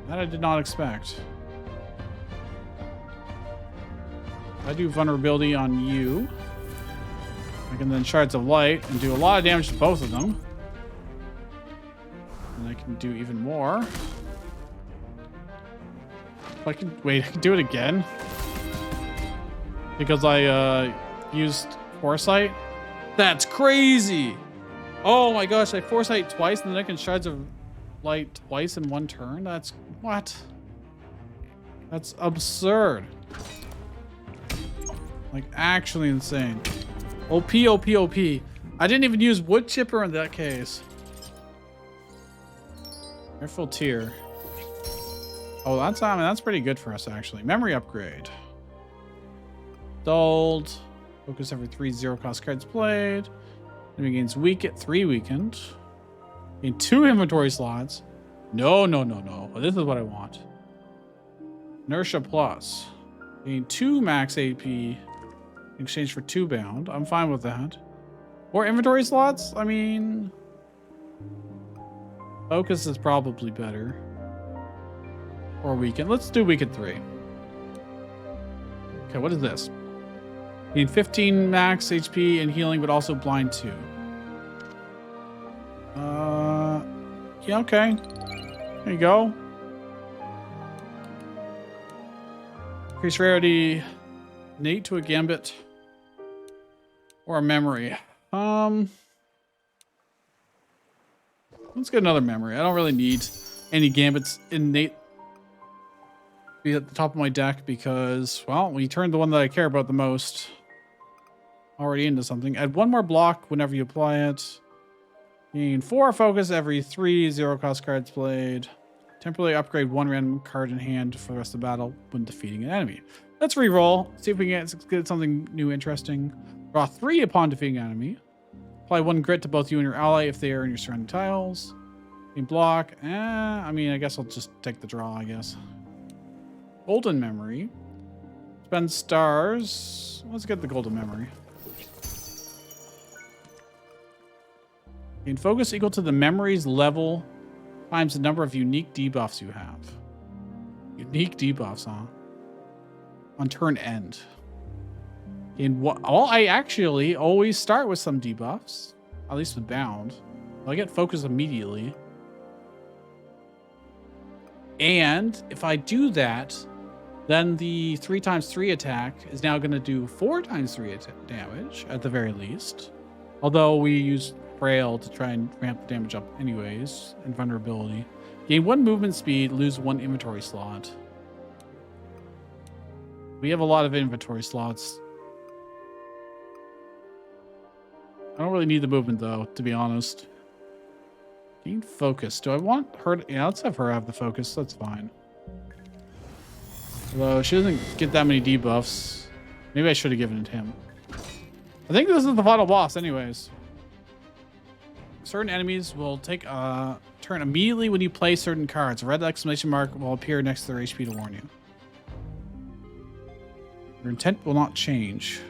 That I did not expect. I do vulnerability on you. I can then Shards of Light and do a lot of damage to both of them. And I can do even more. I can wait, I can do it again. Because I used Foresight. That's crazy! Oh my gosh, I Foresight twice and then I can Shards of Light twice in 1 turn? That's what? That's absurd. Like actually insane. OP, OP, OP. I didn't even use wood chipper in that case. Careful tier. Oh, that's pretty good for us actually. Memory upgrade. Dulled. Focus every 3 0-cost cards played. Enemy gains 3 weakened. Gain 2 inventory slots. No. This is what I want. Inertia plus. Gain 2 max AP in exchange for 2 bound. I'm fine with that. Or inventory slots? I mean, focus is probably better. Or weaken. Let's do weaken 3. Okay, what is this? Gain 15 max HP and healing, but also blind 2. Yeah, okay. There you go. Increase rarity, innate to a gambit, or a memory. Let's get another memory. I don't really need any gambits innate be at the top of my deck because, well, we turned the one that I care about the most already into something. Add one more block whenever you apply it. Gain 4 focus every 3 0-cost cards played. Temporarily upgrade 1 random card in hand for the rest of the battle when defeating an enemy. Let's re-roll. See if we can get something new interesting. Draw 3 upon defeating an enemy. Apply 1 grit to both you and your ally if they are in your surrounding tiles. Gain block. I mean, I guess I'll just take the draw, I guess. Golden memory. Spend stars. Let's get the golden memory. Gain focus equal to the memory's level times the number of unique debuffs you have. Unique debuffs, huh? On turn end. In what? Well, I actually always start with some debuffs, at least with bound. I get focus immediately. And if I do that, then the 3x3 attack is now going to do 4x3 damage at the very least. Although we use Frail to try and ramp the damage up anyways, and vulnerability. Gain 1 movement speed, lose 1 inventory slot. We have a lot of inventory slots. I don't really need the movement though, to be honest. Gain focus. Do I want her to, yeah, let's have her have the focus. That's fine. Although she doesn't get that many debuffs. Maybe I should have given it to him. I think this is the final boss anyways. Certain enemies will take a turn immediately when you play certain cards. A red exclamation mark will appear next to their HP to warn you. Your intent will not change.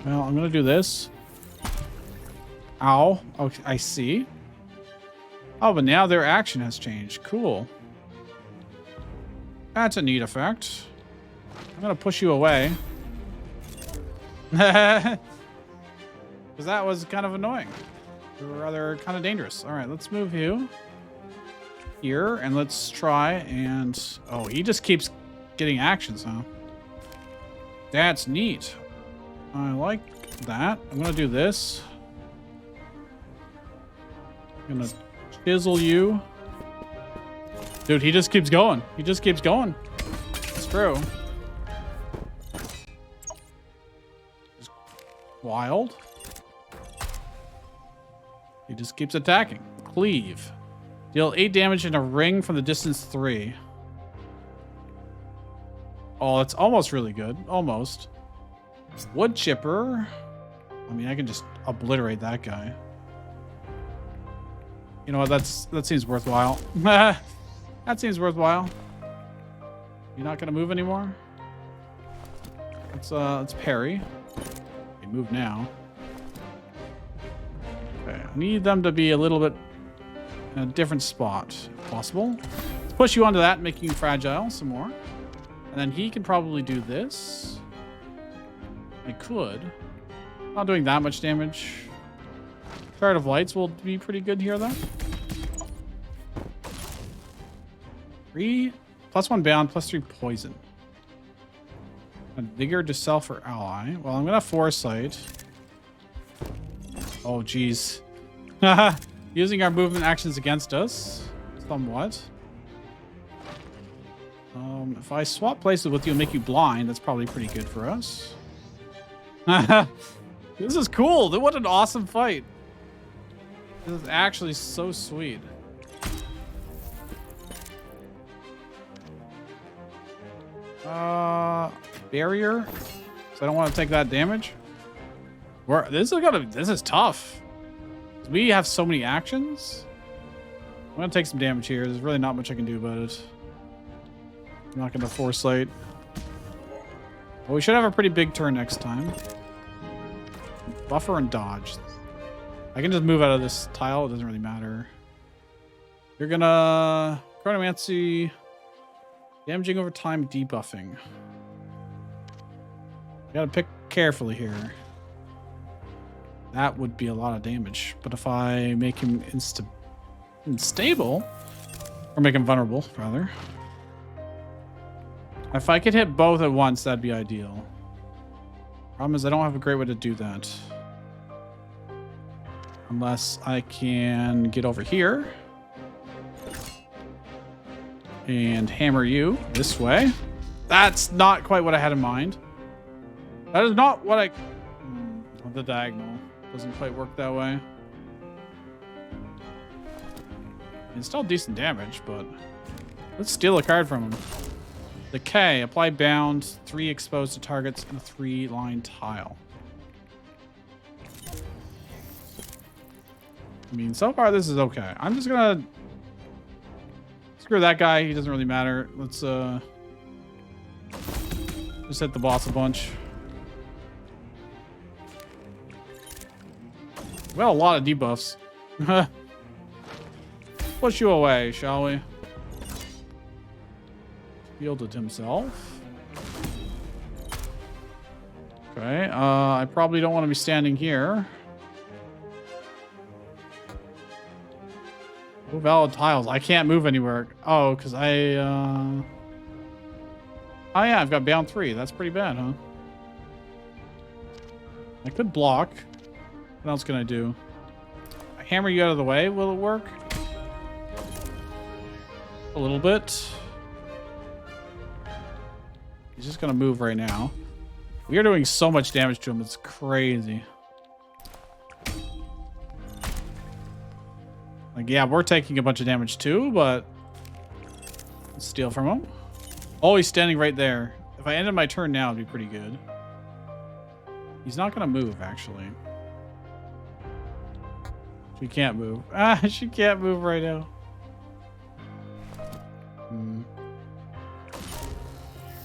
Well, I'm going to do this. Ow. Okay, I see. Oh, but now their action has changed. Cool. That's a neat effect. I'm going to push you away. Because that was kind of annoying. Rather kind of dangerous. All right, let's move you here. And let's try and... Oh, he just keeps getting actions, huh? That's neat. I like that. I'm going to do this. I'm going to chisel you. Dude, he just keeps going. He just keeps going. It's true. Just wild. He just keeps attacking. Cleave. Deal 8 damage in a ring from the distance 3. Oh, it's almost really good. Almost. Wood chipper. I mean, I can just obliterate that guy. You know what? That seems worthwhile. That seems worthwhile. You're not gonna move anymore? Let's parry. Okay, move now. Okay, I need them to be a little bit in a different spot, if possible. Let's push you onto that, making you fragile some more. And then he can probably do this. I could. Not doing that much damage. Shard of Lights will be pretty good here, though. 3 +1 bound, +3 poison. And vigor to self or ally. Well, I'm gonna foresight. Oh, geez. Using our movement actions against us, somewhat. If I swap places with you and make you blind, that's probably pretty good for us. This is cool. What an awesome fight. This is actually so sweet. Barrier. So I don't want to take that damage. This is tough. We have so many actions. I'm gonna take some damage here. There's really not much I can do about it. I'm not gonna foresight. Well, we should have a pretty big turn next time. Buffer and dodge. I can just move out of this tile. It doesn't really matter. You're gonna chronomancy, damaging over time, debuffing. Gotta pick carefully here. that would be a lot of damage. But if I make him unstable, or make him vulnerable, rather. If I could hit both at once, that'd be ideal. Problem is I don't have a great way to do that. Unless I can get over here and hammer you this way. That's not quite what I had in mind. That is not what I... The diagonal doesn't quite work that way. It's still decent damage, but let's steal a card from him. Decay. Apply bound. 3 exposed to targets and a 3-line tile. I mean, so far this is okay. I'm just gonna screw that guy. He doesn't really matter. Let's just hit the boss a bunch. Well, a lot of debuffs. Push you away, shall we? Shielded himself. Okay, I probably don't want to be standing here. Oh, valid tiles. I can't move anywhere. Oh, because oh yeah, I've got bound 3. That's pretty bad, huh? I could block. What else can I do? I hammer you out of the way. Will it work? A little bit. He's just gonna move right now. We are doing so much damage to him. It's crazy. Like, yeah, we're taking a bunch of damage too, but let's steal from him. Oh, he's standing right there. If I ended my turn now, it'd be pretty good. He's not gonna move, actually. She can't move. Ah, she can't move right now.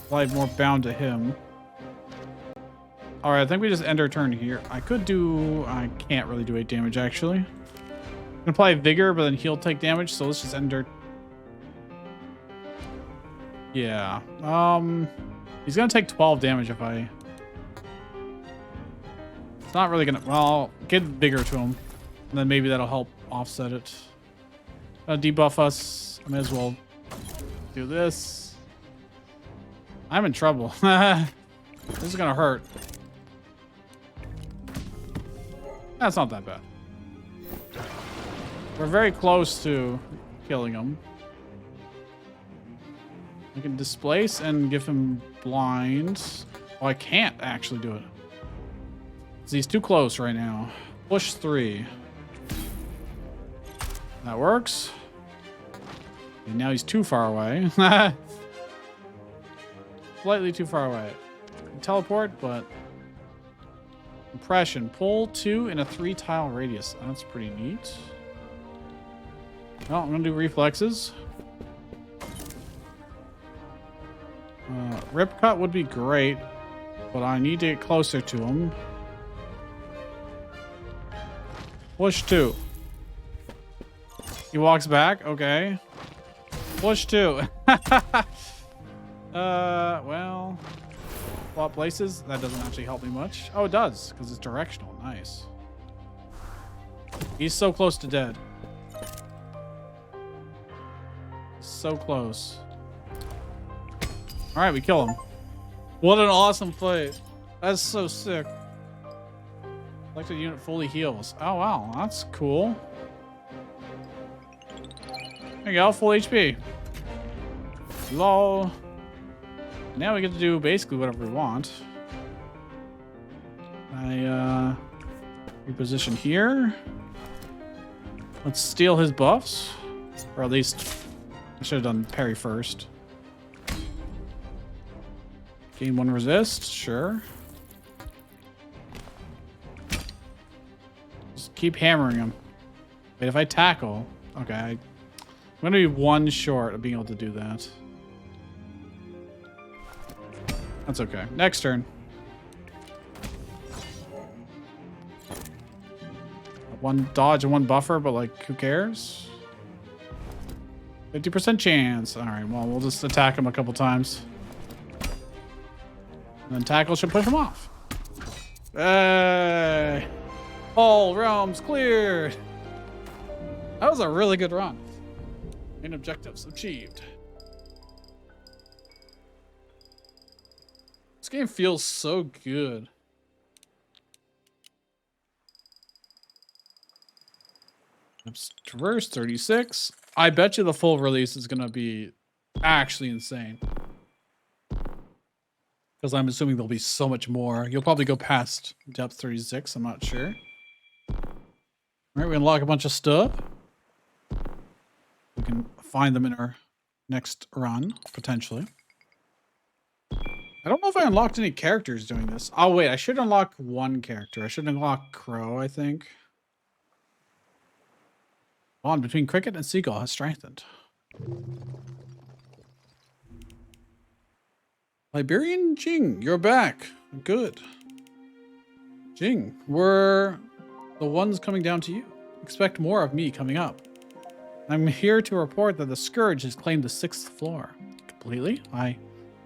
Apply more bound to him. Alright, I think we just end our turn here. I can't really do 8 damage, actually. I'm gonna apply Vigor, but then he'll take damage, so let's just end our... Yeah. He's gonna take 12 damage if I... It's not really gonna... Well, get Vigor to him. And then maybe that'll help offset it. Debuff us. I may as well do this. I'm in trouble. This is gonna hurt. That's not that bad. We're very close to killing him. I can displace and give him blind. Oh, I can't actually do it. 'Cause he's too close right now. Push 3. That works. And now he's too far away. Slightly too far away. Teleport, but... Impression. Pull 2 in a 3-tile radius. That's pretty neat. Well, I'm going to do reflexes. Rip cut would be great, but I need to get closer to him. Push 2. He walks back. Okay. Push 2. Well, swap places. That doesn't actually help me much. Oh, it does, because it's directional. Nice. He's so close to dead. So close. All right, we kill him. What an awesome fight. That's so sick. Selected unit fully heals. Oh, wow. That's cool. There you go. Full HP. Lol. Now we get to do basically whatever we want. I reposition here. Let's steal his buffs. Or at least I should have done parry first. Gain 1 resist, sure. Just keep hammering him. Wait, if I tackle, okay, I'm gonna be 1 short of being able to do that. That's okay. Next turn. 1 dodge and 1 buffer, but like, who cares? 50% chance. All right, well, we'll just attack him a couple times. And then tackle should push him off. Hey. All realms cleared. That was a really good run. Main objectives achieved. This game feels so good. Traverse 36. I bet you the full release is going to be actually insane. Because I'm assuming there'll be so much more. You'll probably go past depth 36. I'm not sure. All right, we unlock a bunch of stuff. We can find them in our next run, potentially. I don't know if I unlocked any characters doing this. Oh, wait. I should unlock one character. I should unlock Crow, I think. Bond between Cricket and Seagull has strengthened. Liberian Jing, you're back. Good. Jing, we're the ones coming down to you. Expect more of me coming up. I'm here to report that the Scourge has claimed the 6th floor. Completely? I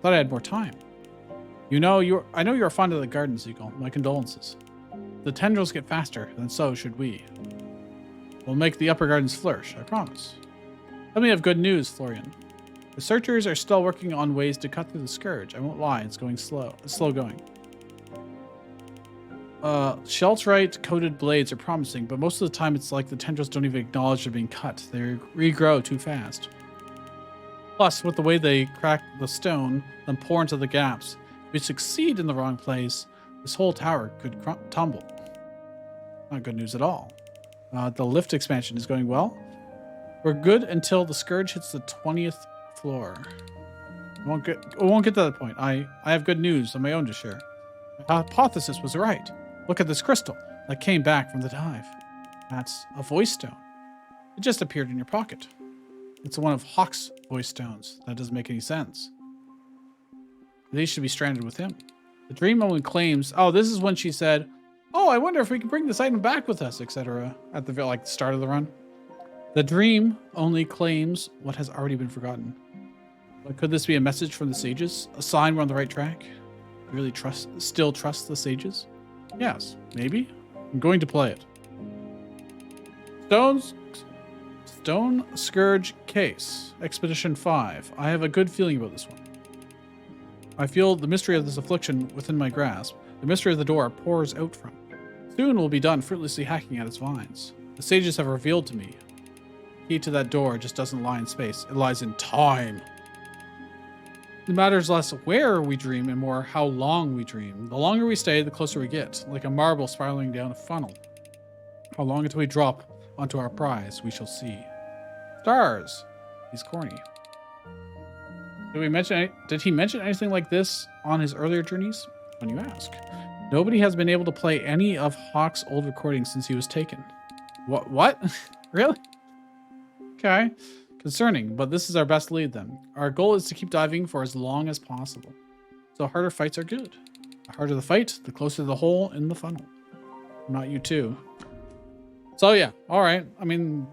thought I had more time. I know you're fond of the garden, Seagull. My condolences. The tendrils get faster, then so should we. We'll make the upper gardens flourish, I promise. Let me have good news, Florian. The searchers are still working on ways to cut through the Scourge. I won't lie, it's going slow. It's slow going. Sheltrite coated blades are promising, but most of the time it's like the tendrils don't even acknowledge they're being cut. They regrow too fast. Plus, with the way they crack the stone, then pour into the gaps, if we succeed in the wrong place, this whole tower could tumble. Not good news at all. The lift expansion is going well. We're good until the Scourge hits the 20th floor. We won't get to that point. I have good news on my own to share. My hypothesis was right. Look at this crystal that came back from the dive. That's a voice stone. It just appeared in your pocket. It's one of Hawk's voice stones. That doesn't make any sense. They should be stranded with him. The dream only claims... Oh, this is when she said, oh, I wonder if we can bring this item back with us, etc. At the start of the run. The dream only claims what has already been forgotten. But could this be a message from the sages? A sign we're on the right track? You really still trust the sages? Yes, maybe. I'm going to play it. Stone Scourge Case. Expedition 5. I have a good feeling about this one. I feel the mystery of this affliction within my grasp. The mystery of the door pours out from. Soon we'll be done fruitlessly hacking at its vines. The sages have revealed to me. The key to that door just doesn't lie in space. It lies in time. It matters less where we dream and more how long we dream. The longer we stay, the closer we get, like a marble spiraling down a funnel. How long until we drop onto our prize, we shall see. Stars. He's corny. Did he mention anything like this on his earlier journeys? When you ask. Nobody has been able to play any of Hawk's old recordings since he was taken. What? Really? Okay. Concerning, but this is our best lead then. Our goal is to keep diving for as long as possible. So harder fights are good. The harder the fight, the closer the hole in the funnel. Not you too. So yeah, all right. I mean,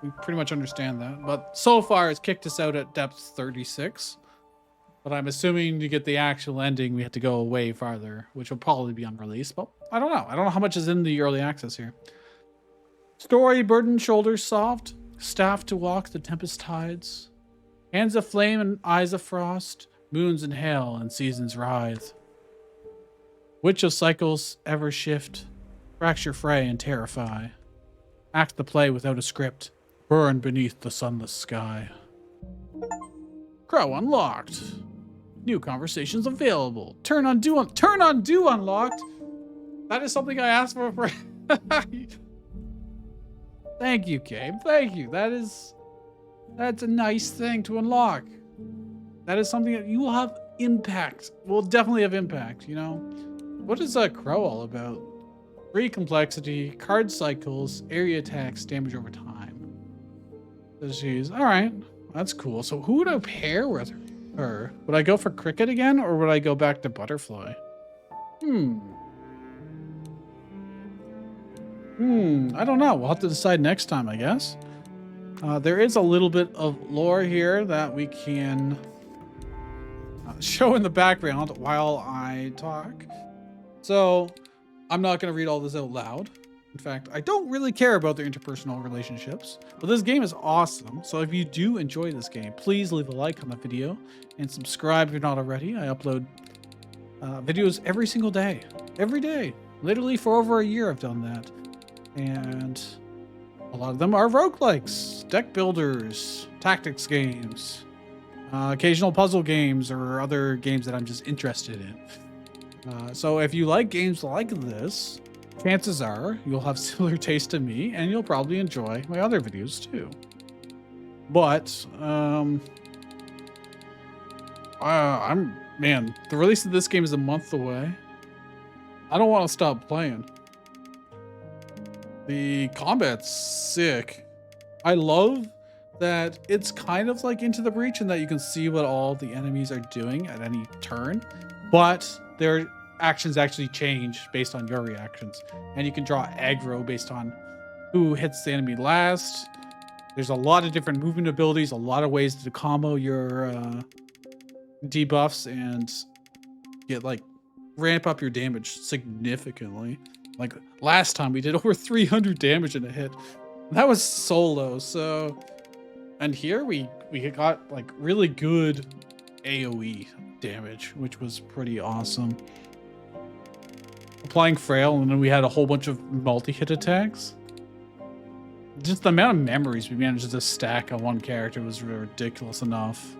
we pretty much understand that. But so far it's kicked us out at depth 36. But I'm assuming to get the actual ending, we have to go way farther, which will probably be unreleased. But I don't know. I don't know how much is in the early access here. Story, burden, shoulders soft. Staff to walk the tempest tides. Hands of flame and eyes of frost. Moons in hail and seasons writhe. Which of cycles ever shift? Fracture, fray, and terrify. Act the play without a script. Burn beneath the sunless sky. Crow unlocked. New conversations available. Turn on do unlocked. That is something I asked for. Thank you, Gabe. Thank you. That's a nice thing to unlock. That is something that you will have impact. Will definitely have impact, you know? What is Crow all about? Free complexity, card cycles, area attacks, damage over time. So she's alright. That's cool. So who would I pair with her? Would I go for Cricket again, or would I go back to Butterfly? I don't know. We'll have to decide next time, I guess. There is a little bit of lore here that we can show in the background while I talk. So I'm not going to read all this out loud. In fact, I don't really care about their interpersonal relationships, but this game is awesome. So if you do enjoy this game, please leave a like on the video and subscribe if you're not already. I upload videos every single day, every day. Literally for over a year I've done that. And a lot of them are roguelikes, deck builders, tactics games, occasional puzzle games, or other games that I'm just interested in. So if you like games like this, chances are you'll have similar taste to me and you'll probably enjoy my other videos too. But man, the release of this game is a month away. I don't want to stop playing. The combat's sick. I love that it's kind of like Into the Breach and that you can see what all the enemies are doing at any turn, but their actions actually change based on your reactions. And you can draw aggro based on who hits the enemy last. There's a lot of different movement abilities, a lot of ways to combo your debuffs and get like ramp up your damage significantly. Like last time we did over 300 damage in a hit. That was solo. So, and here we got like really good AoE damage, which was pretty awesome. Applying frail, and then we had a whole bunch of multi-hit attacks. Just the amount of memories we managed to stack on one character was ridiculous enough.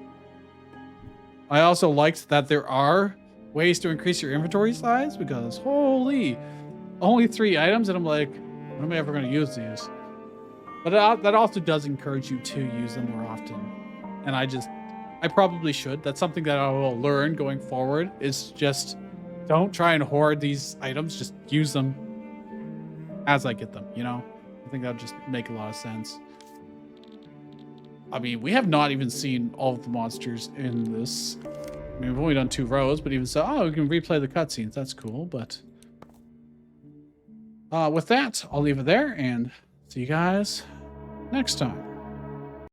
I also liked that there are ways to increase your inventory size, because holy, only 3 items, and I'm like, when am I ever going to use these? But that also does encourage you to use them more often. And I probably should. That's something that I will learn going forward, is just don't try and hoard these items. Just use them as I get them, you know? I think that would just make a lot of sense. I mean, we have not even seen all of the monsters in this. I mean, we've only done 2 rows, but even so, we can replay the cutscenes. That's cool, but with that, I'll leave it there and see you guys next time.